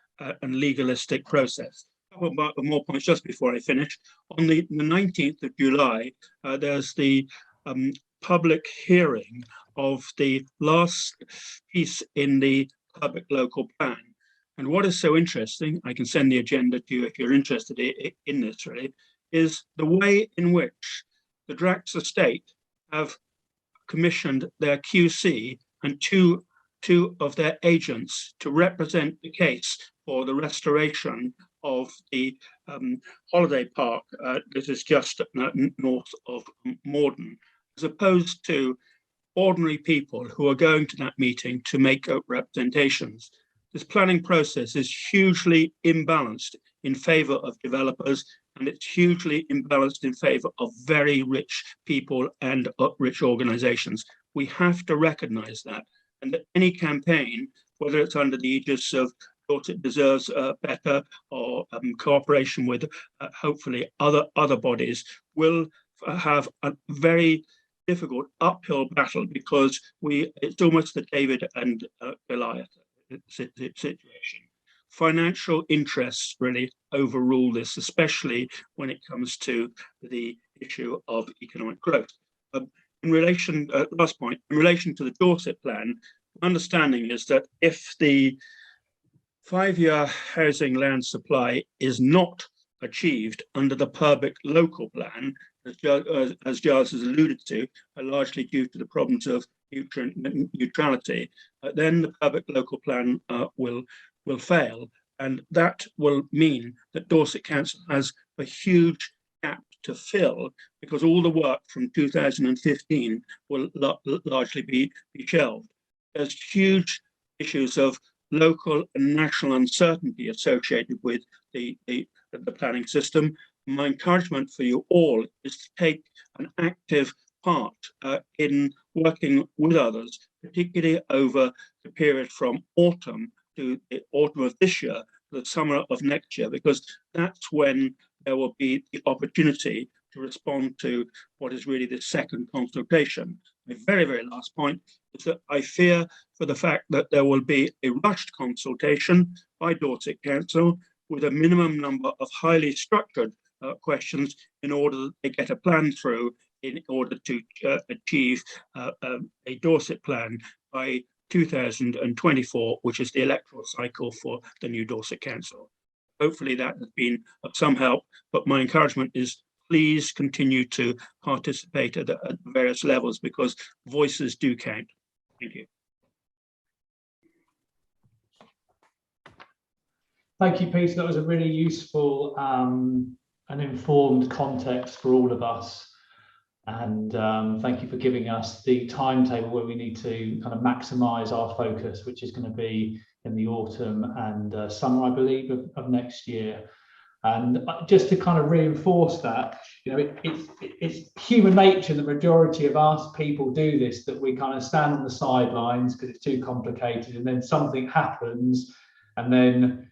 and legalistic process. A couple of more points just before I finish. On the 19th of July, there's the public hearing of the last piece in the Dorset Local Plan. And what is so interesting, I can send the agenda to you if you're interested in this really, is the way in which the Drax estate have commissioned their QC and two of their agents to represent the case for the restoration of the holiday park that is just north of Morden, as opposed to ordinary people who are going to that meeting to make representations. This planning process is hugely imbalanced in favour of developers, and it's hugely imbalanced in favour of very rich people and rich organisations. We have to recognise that, and that any campaign, whether it's under the aegis of Dorset Deserves Better or cooperation with hopefully other bodies, will have a very difficult uphill battle, because it's almost the David and Goliath situation. Financial interests really overrule this, especially when it comes to the issue of economic growth. In relation, last point, in relation to the Dorset Plan, understanding is that if the 5-year housing land supply is not achieved under the Purbeck Local Plan, as Giles has alluded to, largely due to the problems of neutrality, then the Purbeck Local Plan will fail. And that will mean that Dorset Council has a huge gap to fill, because all the work from 2015 will largely be shelved. There's huge issues of local and national uncertainty associated with the planning system. My encouragement for you all is to take an active part in working with others, particularly over the period from autumn to the autumn of this year to the summer of next year, because that's when there will be the opportunity to respond to what is really the second consultation. My very, very last point is that I fear for the fact that there will be a rushed consultation by Dorset Council with a minimum number of highly structured questions in order that they get a plan through in order to achieve a Dorset plan by 2024, which is the electoral cycle for the new Dorset Council. Hopefully that has been of some help, but my encouragement is please continue to participate at various levels, because voices do count. Thank you. Thank you, Peter. That was a really useful and informed context for all of us. And thank you for giving us the timetable where we need to kind of maximise our focus, which is going to be in the autumn and summer, I believe, of next year. And just to kind of reinforce that, you know, it's human nature. The majority of us people do this, that we kind of stand on the sidelines because it's too complicated, and then something happens, and then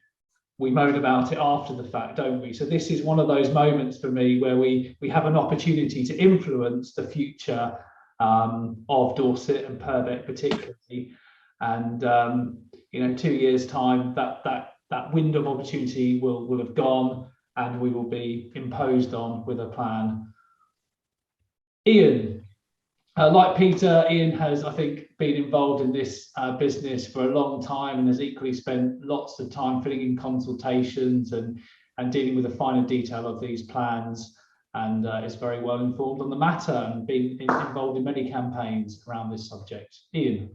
we moan about it after the fact, don't we? So this is one of those moments for me where we have an opportunity to influence the future of Dorset and Purbeck particularly. And you know, 2 years' time, that window of opportunity will have gone, and we will be imposed on with a plan. Ian, like Peter, Ian has, I think, been involved in this business for a long time, and has equally spent lots of time filling in consultations and dealing with the finer detail of these plans, and is very well informed on the matter and been involved in many campaigns around this subject. Ian.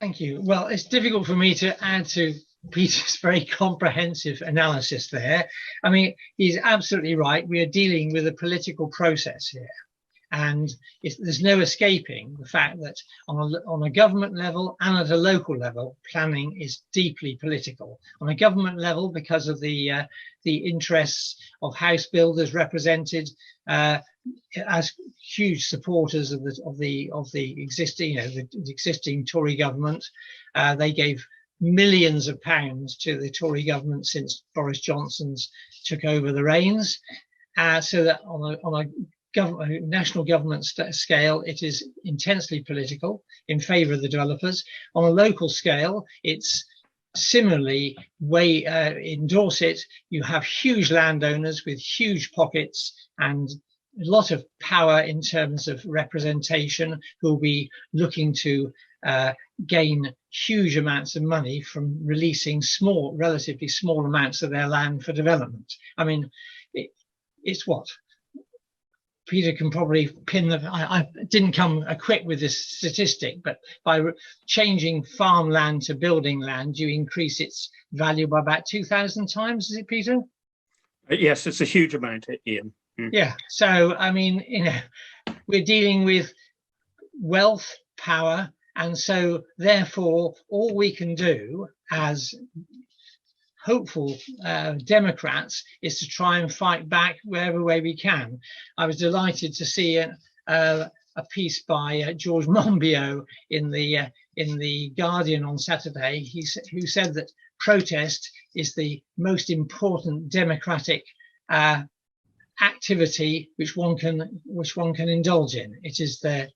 Thank you. Well, it's difficult for me to add to Peter's very comprehensive analysis there. I mean, he's absolutely right. We are dealing with a political process here. And there's no escaping the fact that on a government level and at a local level, planning is deeply political. On a government level, because of the interests of house builders represented as huge supporters of the existing, the existing Tory government, they gave millions of pounds to the Tory government since Boris Johnson's took over the reins, so that on a national government scale, it is intensely political in favour of the developers. On a local scale, it's similarly in Dorset, you have huge landowners with huge pockets and a lot of power in terms of representation, who will be looking to gain huge amounts of money from releasing relatively small amounts of their land for development. I mean, it's what? Peter can probably pin the, I didn't come equipped with this statistic, but by changing farmland to building land, you increase its value by about 2,000 times, is it, Peter? Yes, it's a huge amount, Ian. Yeah, so I mean, you know, we're dealing with wealth, power, and so therefore all we can do as hopeful Democrats is to try and fight back wherever way we can. I was delighted to see a piece by George Monbiot in the Guardian on Saturday, who said that protest is the most important democratic activity which one can indulge in. It is the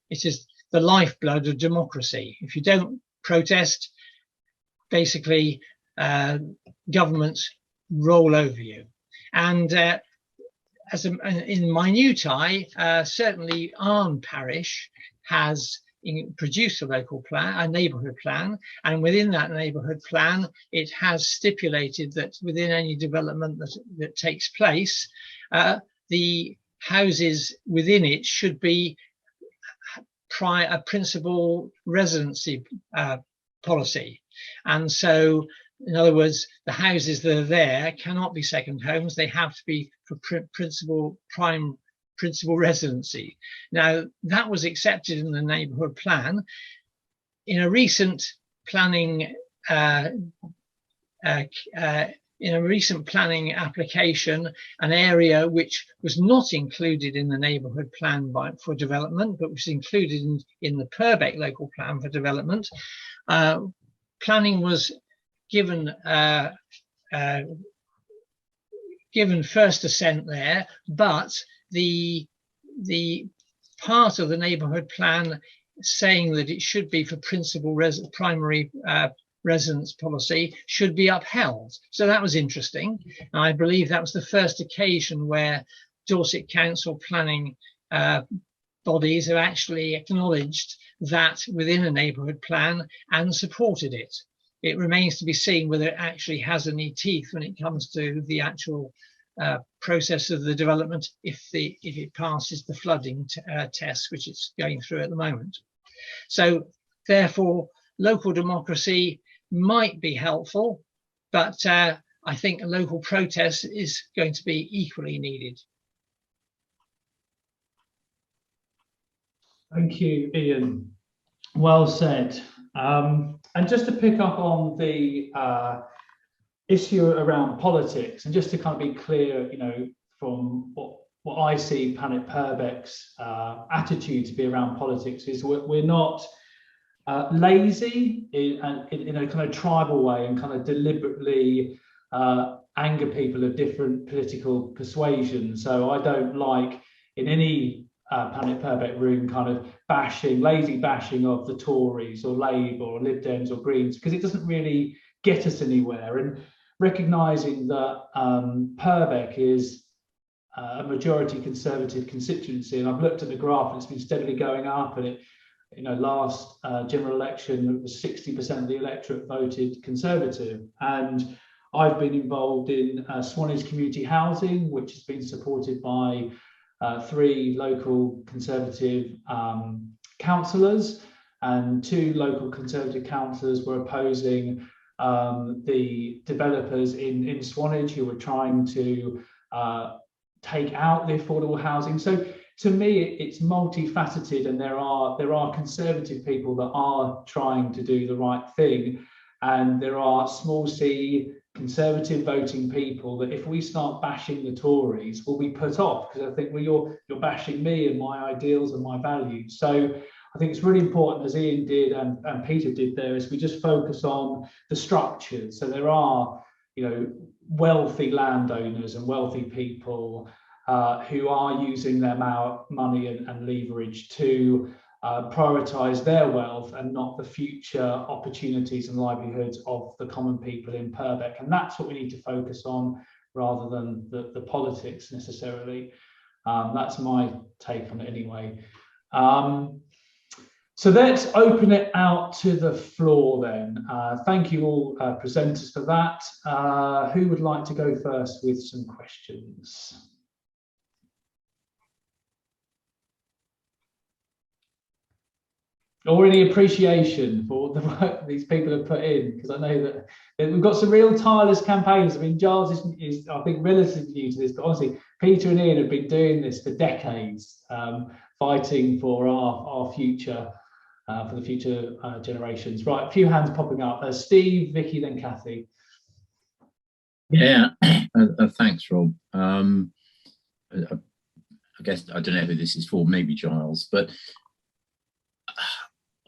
lifeblood of democracy. If you don't protest, basically governments roll over you. And in minutiae, certainly Arne Parish has produced a local plan, a neighbourhood plan, and within that neighbourhood plan, it has stipulated that within any development that takes place, the houses within it should be a principal residency policy. And so, in other words, the houses that are there cannot be second homes. They have to be for principal residency. Now, that was accepted in the neighbourhood plan. In a recent planning application, an area which was not included in the neighbourhood plan for development, but was included in the Purbeck local plan for development, planning was given first assent there, but the part of the neighbourhood plan saying that it should be for primary residence policy should be upheld. So that was interesting. And I believe that was the first occasion where Dorset Council planning bodies have actually acknowledged that within a neighbourhood plan and supported it. It remains to be seen whether it actually has any teeth when it comes to the actual process of the development, if it passes the flooding test, which it's going through at the moment. So therefore, local democracy might be helpful, but I think a local protest is going to be equally needed. Thank you, Ian. Well said. And just to pick up on the issue around politics, and just to kind of be clear, you know, from what I see Planet Purbeck's attitude to be around politics is we're not lazy in a kind of tribal way and kind of deliberately anger people of different political persuasions. So I don't like in any Planet Purbeck room kind of lazy bashing of the Tories or Labour or Lib Dems or Greens, because it doesn't really get us anywhere. And recognising that Purbeck is a majority Conservative constituency, and I've looked at the graph and it's been steadily going up, and it, you know, last general election it was 60% of the electorate voted Conservative, and I've been involved in Swanage community housing, which has been supported by 3 local Conservative councillors, and 2 local Conservative councillors were opposing the developers in Swanage who were trying to take out the affordable housing. So to me, it's multifaceted, and there are Conservative people that are trying to do the right thing, and there are small c Conservative voting people that if we start bashing the Tories will be put off, because I think, well, you're bashing me and my ideals and my values. So I think it's really important, as Ian did and Peter did there, is we just focus on the structures. So there are, you know, wealthy landowners and wealthy people who are using their money and leverage to prioritise their wealth and not the future opportunities and livelihoods of the common people in Purbeck. And that's what we need to focus on rather than the politics necessarily. That's my take on it anyway. So let's open it out to the floor then. Thank you all presenters for that. Who would like to go first with some questions? or any appreciation for the work these people have put in, because I know that we've got some real tireless campaigns. I mean, Giles is I think relatively new to this, but honestly, Peter and Ian have been doing this for decades, fighting for our future, for the future generations. Right, a few hands popping up. Steve, Vicky, then Kathy. Yeah, thanks, Rob. I guess I don't know who this is for, maybe Giles, but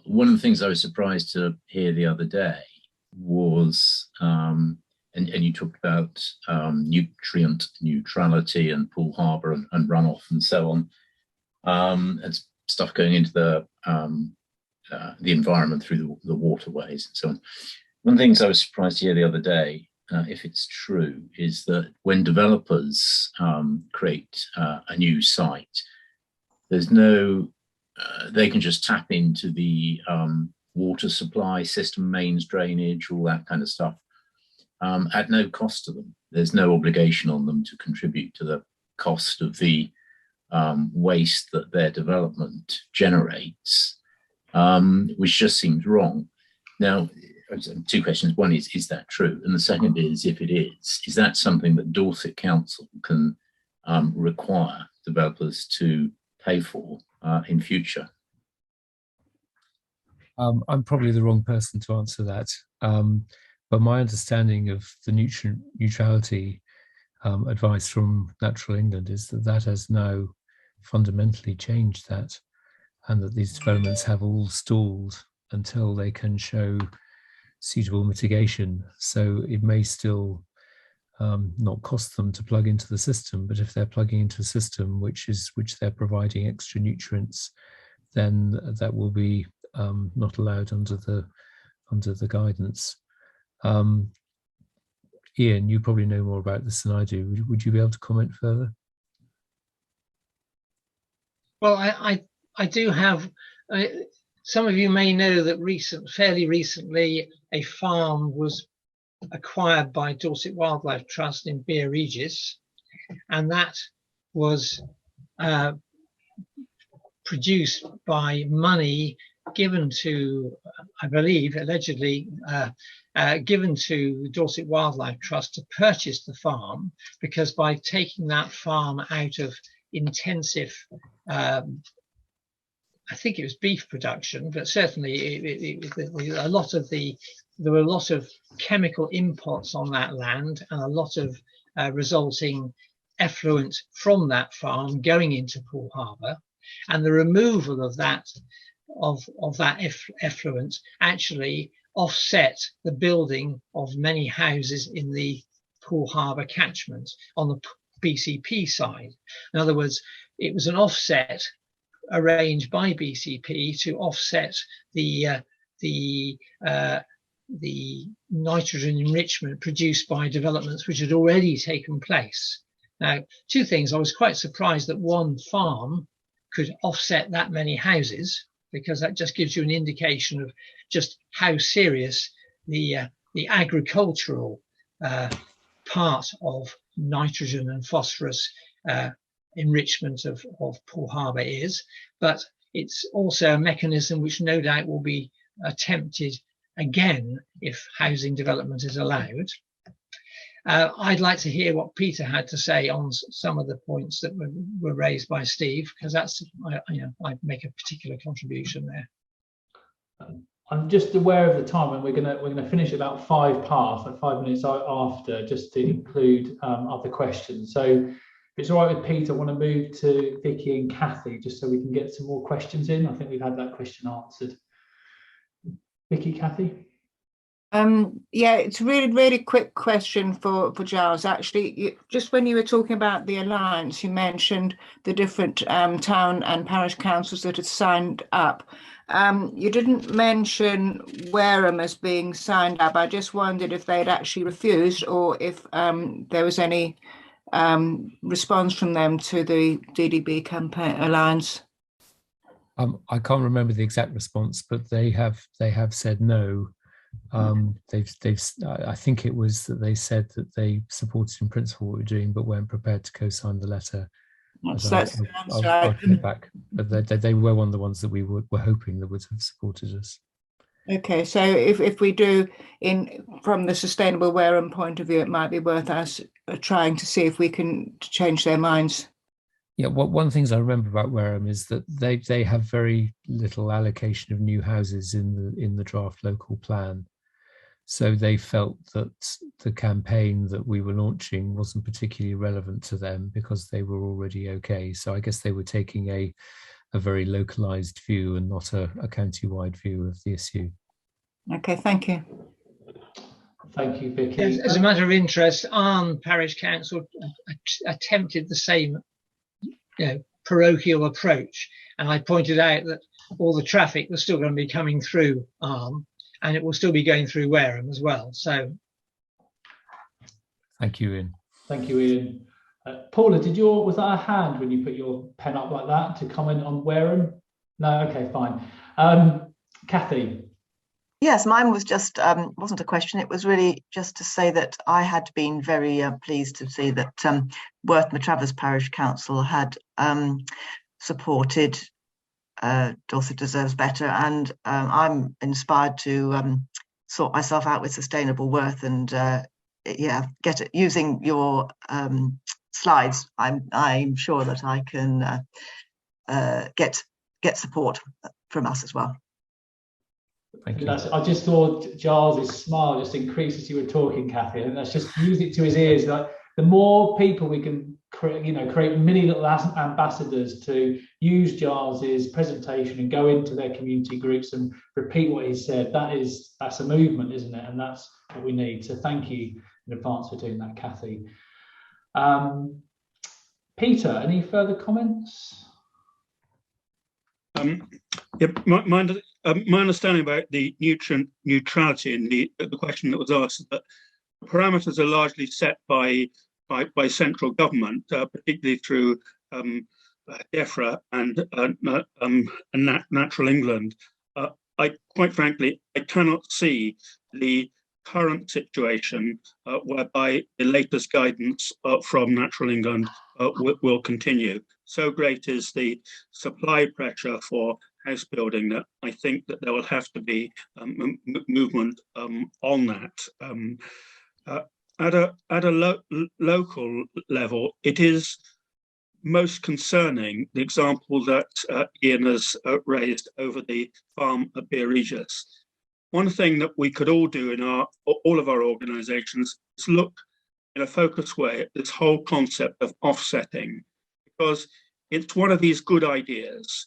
one of the things I was surprised to hear the other day was, and you talked about nutrient neutrality and Poole Harbour and runoff and so on, and stuff going into the environment through the waterways and so on. One of the things I was surprised to hear the other day, if it's true, is that when developers create a new site, there's no, they can just tap into the water supply system, mains, drainage, all that kind of stuff, at no cost to them. There's no obligation on them to contribute to the cost of the waste that their development generates, which just seems wrong. Now, two questions. One is that true? And the second is, if it is that something that Dorset Council can require developers to pay for in future? I'm probably the wrong person to answer that. But my understanding of the nutrient neutrality advice from Natural England is that has now fundamentally changed that, and that these developments have all stalled until they can show suitable mitigation. So it may still not cost them to plug into the system, but if they're plugging into a system which they're providing extra nutrients, then that will be not allowed under the guidance. Ian, you probably know more about this than I do. Would you be able to comment further? Well, I do have. Some of you may know that fairly recently, a farm was acquired by Dorset Wildlife Trust in Beer Regis, and that was produced by money given to, I believe, allegedly given to Dorset Wildlife Trust to purchase the farm, because by taking that farm out of intensive, I think it was beef production, but certainly there were a lot of chemical inputs on that land, and a lot of resulting effluent from that farm going into Poole Harbour, and the removal of that effluent actually offset the building of many houses in the Poole Harbour catchment on the BCP side. In other words, it was an offset arranged by BCP to offset the nitrogen enrichment produced by developments which had already taken place. Now, two things. I was quite surprised that one farm could offset that many houses, because that just gives you an indication of just how serious the agricultural part of nitrogen and phosphorus enrichment of Poole Harbour is. But it's also a mechanism which no doubt will be attempted again if housing development is allowed. I'd like to hear what Peter had to say on some of the points that were raised by Steve, because that's, I make a particular contribution there. I'm just aware of the time, and we're gonna finish about 5 past, like 5 minutes after, just to include other questions. So if it's all right with Peter, I want to move to Vicky and Kathy, just so we can get some more questions in. I think we've had that question answered. Vicky, Kathy. Yeah, it's a really quick question for Giles. Actually, just when you were talking about the alliance, you mentioned the different town and parish councils that had signed up. You didn't mention Wareham as being signed up. I just wondered if they'd actually refused, or if there was any response from them to the DDB campaign alliance. I can't remember the exact response, but they have said no. I think it was that they said that they supported in principle what we're doing, but weren't prepared to co-sign the letter. I'll get back. But they were one of the ones that we were hoping that would have supported us. Okay, so if we do from the sustainable Wareham point of view, it might be worth us trying to see if we can change their minds. Yeah, one of the things I remember about Wareham is that they have very little allocation of new houses in the draft local plan. So they felt that the campaign that we were launching wasn't particularly relevant to them because they were already okay. So I guess they were taking a very localized view and not a county-wide view of the issue. Okay, thank you. Thank you, Vicky. As a matter of interest, Arne Parish Council attempted the same parochial approach, and I pointed out that all the traffic was still going to be coming through Arne, and it will still be going through Wareham as well. So, thank you, Ian. Thank you, Ian. Paula, was that a hand when you put your pen up like that to comment on Wareham? No, okay, fine. Kathy. Yes, mine was just wasn't a question. It was really just to say that I had been very pleased to see that Worth Matravers Parish Council had supported Dorset Deserves Better, and I'm inspired to sort myself out with Sustainable Worth and get it using your slides. I'm sure that I can get support from us as well. Thank you. I just thought Giles's smile just increased as you were talking, Kathy, and that's just music to his ears. Like, the more people we can create mini little ambassadors to use Giles's presentation and go into their community groups and repeat what he said, that's a movement, isn't it? And that's what we need. So thank you in advance for doing that, Kathy. Peter, any further comments? My understanding about the nutrient neutrality and the question that was asked is that the parameters are largely set by central government, particularly through DEFRA and Natural England. Quite frankly, I cannot see the current situation whereby the latest guidance from Natural England will continue. So great is the supply pressure for house building that I think that there will have to be movement on that. At a local level, it is most concerning the example that Ian has raised over the farm at Beer Regis. One thing that we could all do in all of our organisations is look in a focused way at this whole concept of offsetting, because it's one of these good ideas.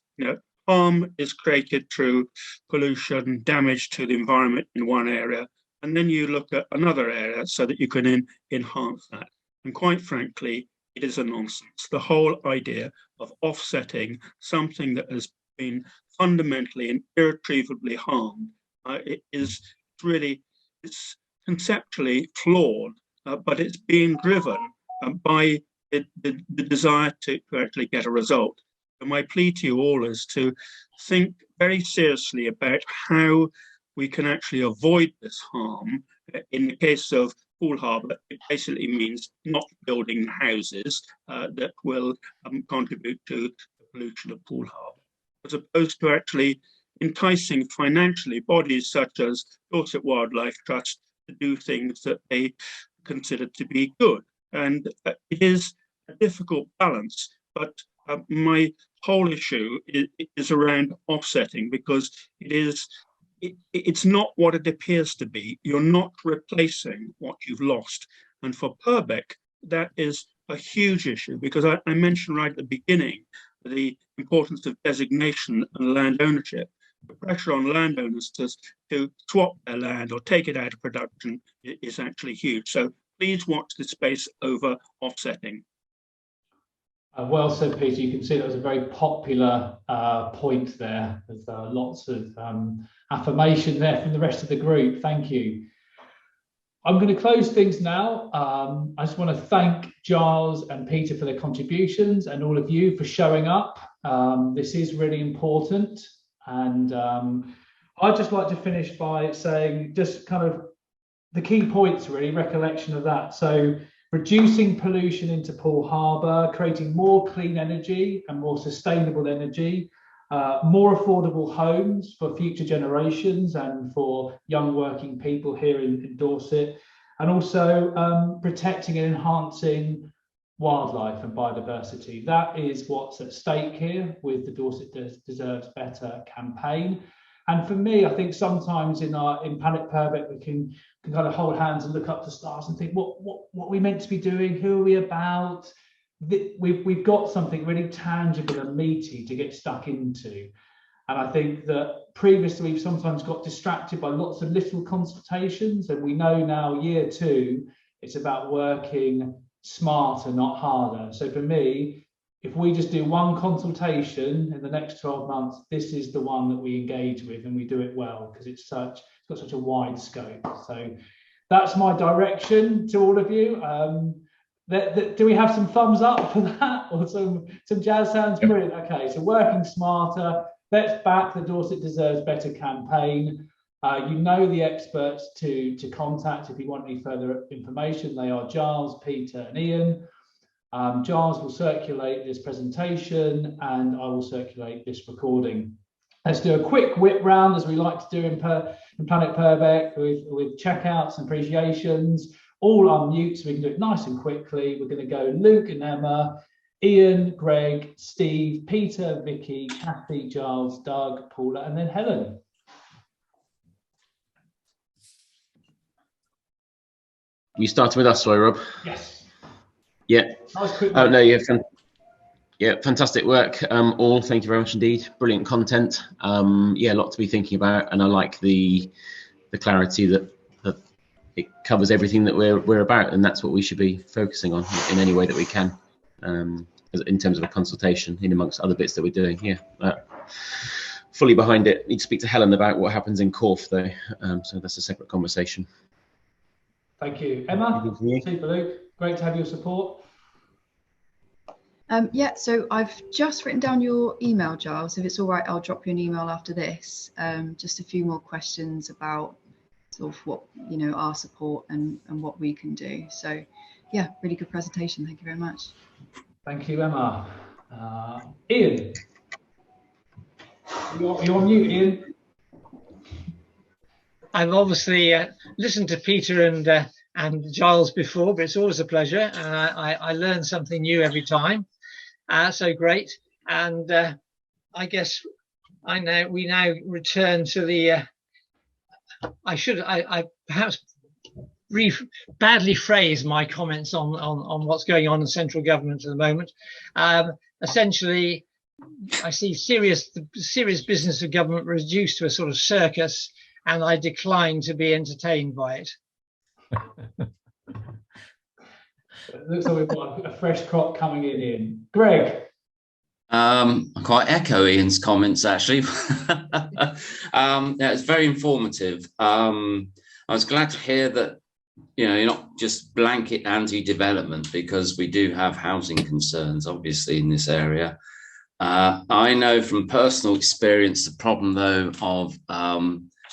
Harm is created through pollution, damage to the environment in one area, and then you look at another area so that you can enhance that. And quite frankly, it is a nonsense. The whole idea of offsetting something that has been fundamentally and irretrievably harmed it's conceptually flawed, but it's being driven by the desire to actually get a result. And my plea to you all is to think very seriously about how we can actually avoid this harm. In the case of Poole Harbour, it basically means not building houses that will contribute to the pollution of Poole Harbour, as opposed to actually enticing financially bodies such as Dorset Wildlife Trust to do things that they consider to be good. And it is a difficult balance, but my whole issue is around offsetting, because it's not what it appears to be. You're not replacing what you've lost. And for Purbeck, that is a huge issue, because I mentioned right at the beginning the importance of designation and land ownership. The pressure on landowners to swap their land or take it out of production is actually huge. So please watch this space over offsetting. Well said, Peter. You can see that was a very popular point there. There's lots of affirmation there from the rest of the group. Thank you. I'm going to close things now. I just want to thank Giles and Peter for their contributions, and all of you for showing up. This is really important. And I'd just like to finish by saying just kind of the key points, really, recollection of that. So reducing pollution into Poole Harbour, creating more clean energy and more sustainable energy, more affordable homes for future generations and for young working people here in Dorset, and also protecting and enhancing wildlife and biodiversity. That is what's at stake here with the Dorset Deserves Better campaign. And for me, I think sometimes in Planet Purbeck, we can kind of hold hands and look up to stars and think, what are we meant to be doing? Who are we about? We've got something really tangible and meaty to get stuck into. And I think that previously we've sometimes got distracted by lots of little consultations. And we know now, year 2, it's about working smarter, not harder. So for me, if we just do one consultation in the next 12 months, this is the one that we engage with, and we do it well because it's got such a wide scope. So that's my direction to all of you. Do we have some thumbs up for that, or some jazz hands? Brilliant. Okay, so working smarter. Let's back the Dorset Deserves Better campaign. You know the experts to contact if you want any further information. They are Giles, Peter, and Ian. Giles will circulate this presentation, and I will circulate this recording. Let's do a quick whip round, as we like to do in Planet Purbeck, with checkouts and appreciations. All unmute, so we can do it nice and quickly. We're going to go Luke and Emma, Ian, Greg, Steve, Peter, Vicky, Kathy, Giles, Doug, Paula, and then Helen. You started with us, sorry, Rob? Yes. Yeah. Nice quick. Oh no, yeah, fantastic work. All, thank you very much indeed. Brilliant content. Yeah, a lot to be thinking about, and I like the clarity that it covers everything that we're about, and that's what we should be focusing on in any way that we can, in terms of a consultation, in amongst other bits that we're doing. Yeah, fully behind it. Need to speak to Helen about what happens in Corfe though, so that's a separate conversation. Thank you, Emma. Super, Luke. Great to have your support. Yeah, so I've just written down your email, Giles. If it's all right, I'll drop you an email after this. Just a few more questions about sort of what, our support and what we can do. So yeah, really good presentation. Thank you very much. Thank you, Emma. Ian. You're on mute, Ian. I've obviously listened to Peter and Giles before, but it's always a pleasure. I learn something new every time. So great. And I guess we now return to the. I perhaps badly phrase my comments on what's going on in central government at the moment. Essentially, I see the serious business of government reduced to a sort of circus, and I decline to be entertained by it. It looks like we've got a fresh crop coming in. Greg. I quite echo Ian's comments, actually. Yeah, it's very informative. I was glad to hear that, you're not just blanket anti-development, because we do have housing concerns, obviously, in this area. I know from personal experience the problem, though, of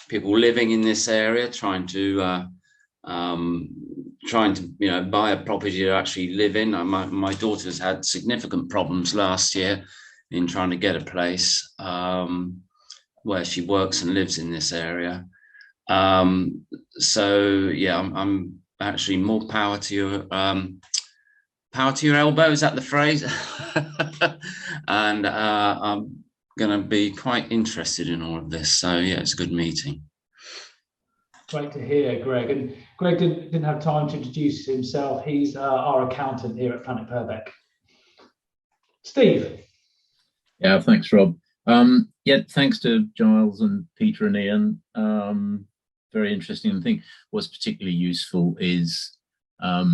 people living in this area trying to buy a property to actually live in. My daughter's had significant problems last year in trying to get a place where she works and lives in this area. So yeah, I'm actually more power to your elbow. Is that the phrase? And I'm going to be quite interested in all of this. So yeah, it's a good meeting. Great to hear, Greg. And Greg didn't have time to introduce himself. He's our accountant here at Planet Purbeck. Steve. Yeah, thanks, Rob. Yeah, thanks to Giles and Peter and Ian. Very interesting. I think what's particularly useful is I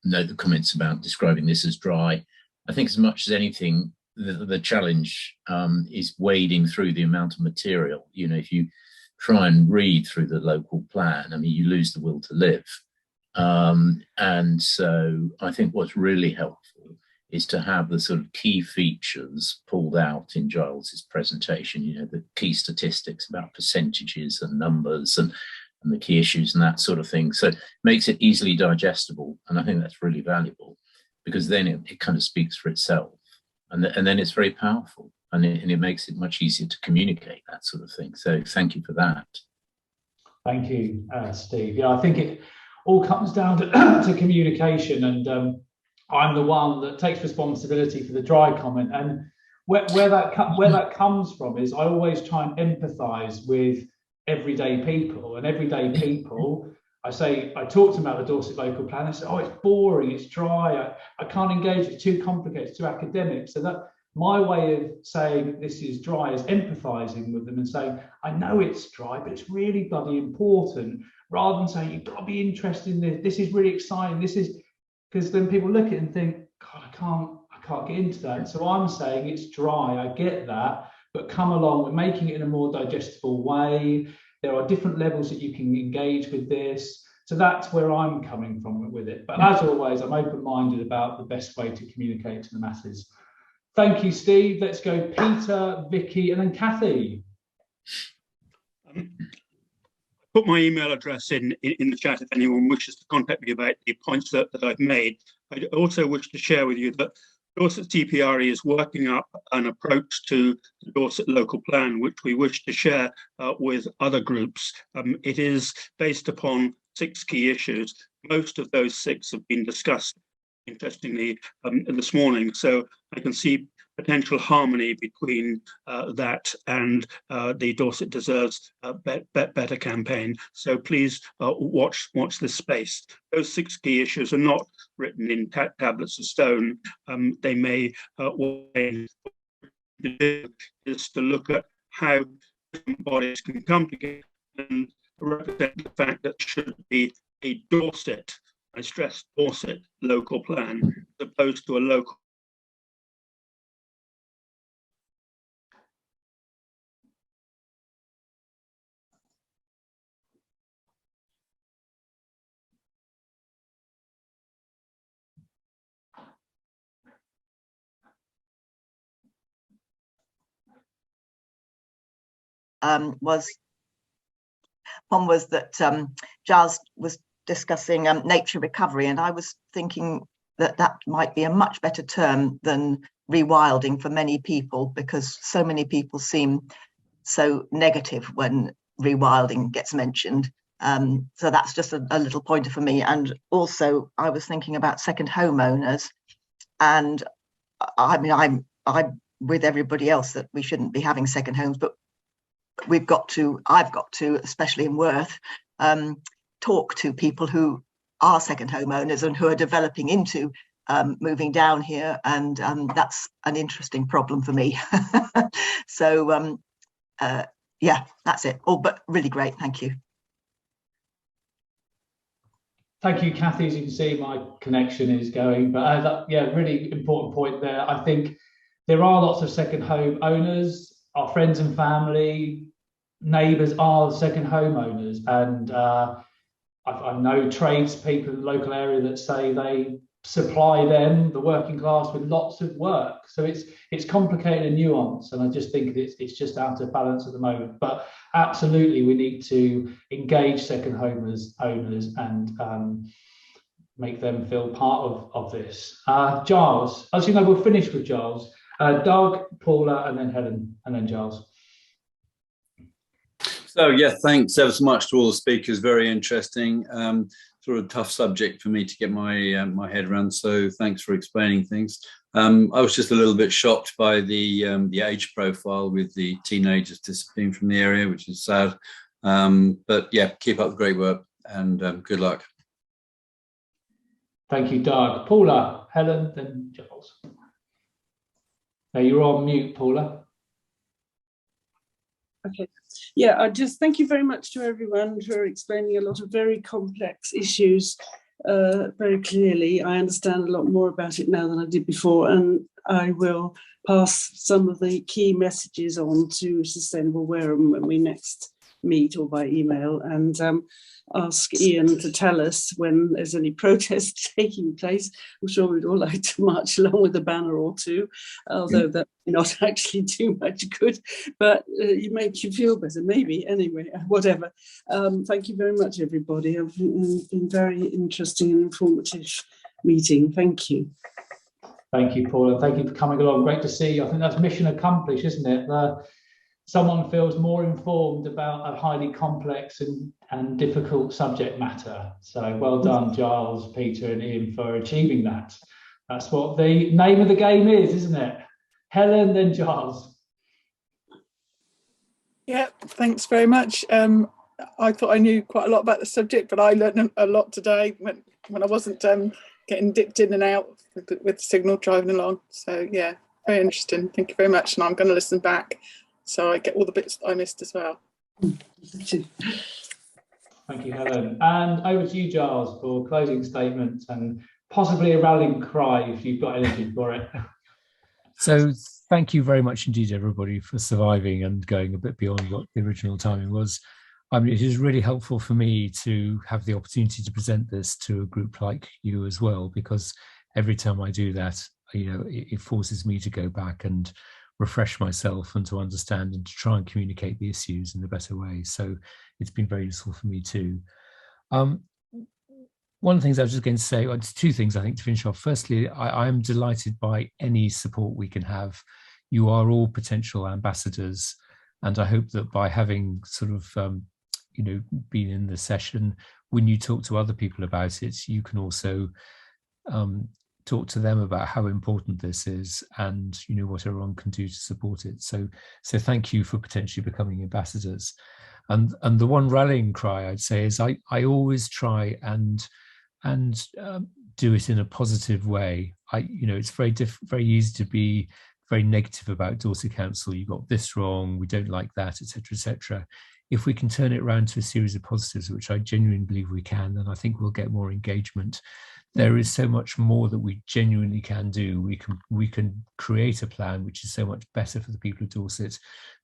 note the comments about describing this as dry. I think as much as anything, the challenge is wading through the amount of material. If you try and read through the local plan, I mean, you lose the will to live. And so I think what's really helpful is to have the sort of key features pulled out in Giles's presentation, the key statistics about percentages and numbers, and and the key issues and that sort of thing. So it makes it easily digestible. And I think that's really valuable, because then it kind of speaks for itself. And then it's very powerful, and it makes it much easier to communicate that sort of thing. So thank you for that. Thank you, Steve. Yeah, I think it all comes down to communication, and I'm the one that takes responsibility for the dry comment. And where that comes from is I always try and empathise with everyday people, and everyday people. I talk to them about the Dorset Local Plan. I say, oh, it's boring, it's dry, I can't engage, it's too complicated, it's too academic. So that my way of saying this is dry is empathising with them and saying, I know it's dry, but it's really bloody important, rather than saying, you've got to be interested in this, this is really exciting, this is, because then people look at it and think, God, I can't get into that. So I'm saying it's dry, I get that, but come along, we're making it in a more digestible way. There are different levels that you can engage with this. So that's where I'm coming from with it. But as always, I'm open-minded about the best way to communicate to the masses. Thank you, Steve. Let's go Peter, Vicky, and then Kathy. Put my email address in the chat if anyone wishes to contact me about the points that I've made. I also wish to share with you that Dorset TPRE is working up an approach to the Dorset Local Plan, which we wish to share with other groups. It is based upon 6 key issues. Most of those 6 have been discussed, interestingly, this morning. So I can see potential harmony between that and the Dorset Deserves Better campaign. So please watch this space. Those 6 key issues are not written in tablets of stone. They may is to look at how different bodies can come together and represent the fact that there should be a Dorset, I stress Dorset, local plan, as opposed to a local. was that Giles was discussing nature recovery, and I was thinking that might be a much better term than rewilding for many people, because so many people seem so negative when rewilding gets mentioned. So that's just a little pointer for me. And also I was thinking about second homeowners, and I mean, I'm with everybody else that we shouldn't be having second homes, but I've got to, especially in Worth, talk to people who are second homeowners and who are developing into moving down here, and that's an interesting problem for me. So yeah, that's it. Oh, but really great, thank you. Thank you, Kathy. As you can see, my connection is going, but yeah, really important point there. I think there are lots of second home owners. Our friends and family, neighbours are second homeowners, and I know tradespeople in the local area that say they supply them, the working class, with lots of work. So it's complicated and nuanced, and I just think it's just out of balance at the moment. But absolutely, we need to engage second owners and make them feel part of this. Giles, as you know, we'll finish with Giles. Doug, Paula, and then Helen, and then Giles. So yeah, thanks ever so much to all the speakers. Very interesting. Sort of tough subject for me to get my my head around. So thanks for explaining things. I was just a little bit shocked by the age profile with the teenagers disappearing from the area, which is sad. But yeah, keep up the great work, and good luck. Thank you, Doug. Paula, Helen, then Giles. Now you're on mute, Paula. Okay. Yeah, I just thank you very much to everyone for explaining a lot of very complex issues very clearly. I understand a lot more about it now than I did before, and I will pass some of the key messages on to Sustainable Wareham when we next meet or by email, and ask Ian to tell us when there's any protests taking place. I'm sure we'd all like to march along with a banner or two, although that may not actually do much good, but it makes you feel better, maybe. Anyway, whatever. Thank you very much, everybody. It's been very interesting and informative meeting. Thank you. Thank you, Paula. Thank you for coming along. Great to see you. I think that's mission accomplished, isn't it? Someone feels more informed about a highly complex and difficult subject matter. So well done, Giles, Peter and Ian, for achieving that. That's what the name of the game is, isn't it? Helen, then Giles. Yeah, thanks very much. I thought I knew quite a lot about the subject, but I learned a lot today when I wasn't getting dipped in and out with the signal driving along. So yeah, very interesting. Thank you very much. And I'm going to listen back so I get all the bits I missed as well. Thank you, Helen. And over to you, Giles, for closing statements and possibly a rallying cry if you've got energy for it. So thank you very much indeed, everybody, for surviving and going a bit beyond what the original timing was. I mean, it is really helpful for me to have the opportunity to present this to a group like you as well, because every time I do that, you know, it forces me to go back and refresh myself and to understand and to try and communicate the issues in a better way. So it's been very useful for me too. One of the things I was just going to say, well, two things I think to finish off. Firstly, I am delighted by any support we can have. You are all potential ambassadors, and I hope that by having sort of you know, been in the session, when you talk to other people about it, you can also talk to them about how important this is and, you know, what everyone can do to support it. So thank you for potentially becoming ambassadors. And the one rallying cry I'd say is I always try and do it in a positive way. You know, it's very easy to be very negative about Dorset Council. You got this wrong, we don't like that, etc., etc. If we can turn it around to a series of positives, which I genuinely believe we can, then I think we'll get more engagement. There is so much more that we genuinely can do. We can create a plan which is so much better for the people of Dorset,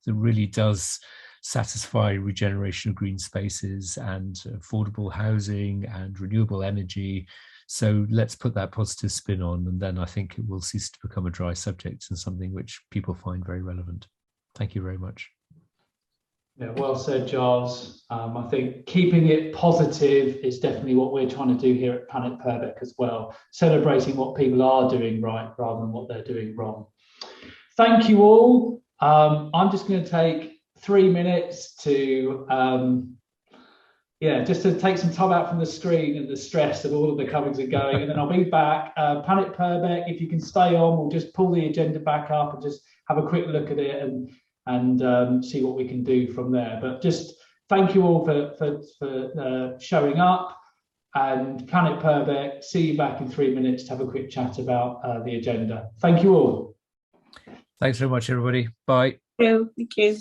that really does satisfy regeneration of green spaces and affordable housing and renewable energy. So let's put that positive spin on, and then I think it will cease to become a dry subject and something which people find very relevant. Thank you very much. Yeah, well said, Giles. I think keeping it positive is definitely what we're trying to do here at Planet Purbeck as well, celebrating what people are doing right rather than what they're doing wrong. Thank you all. I'm just going to take 3 minutes to just to take some time out from the screen and the stress of all of the comings and going, and then I'll be back. Planet Purbeck, if you can stay on, we'll just pull the agenda back up and just have a quick look at it and see what we can do from there. But just thank you all for showing up, and Planet Purbeck, see you back in 3 minutes to have a quick chat about the agenda. Thank you all. Thanks very much, everybody. Bye. Thank you.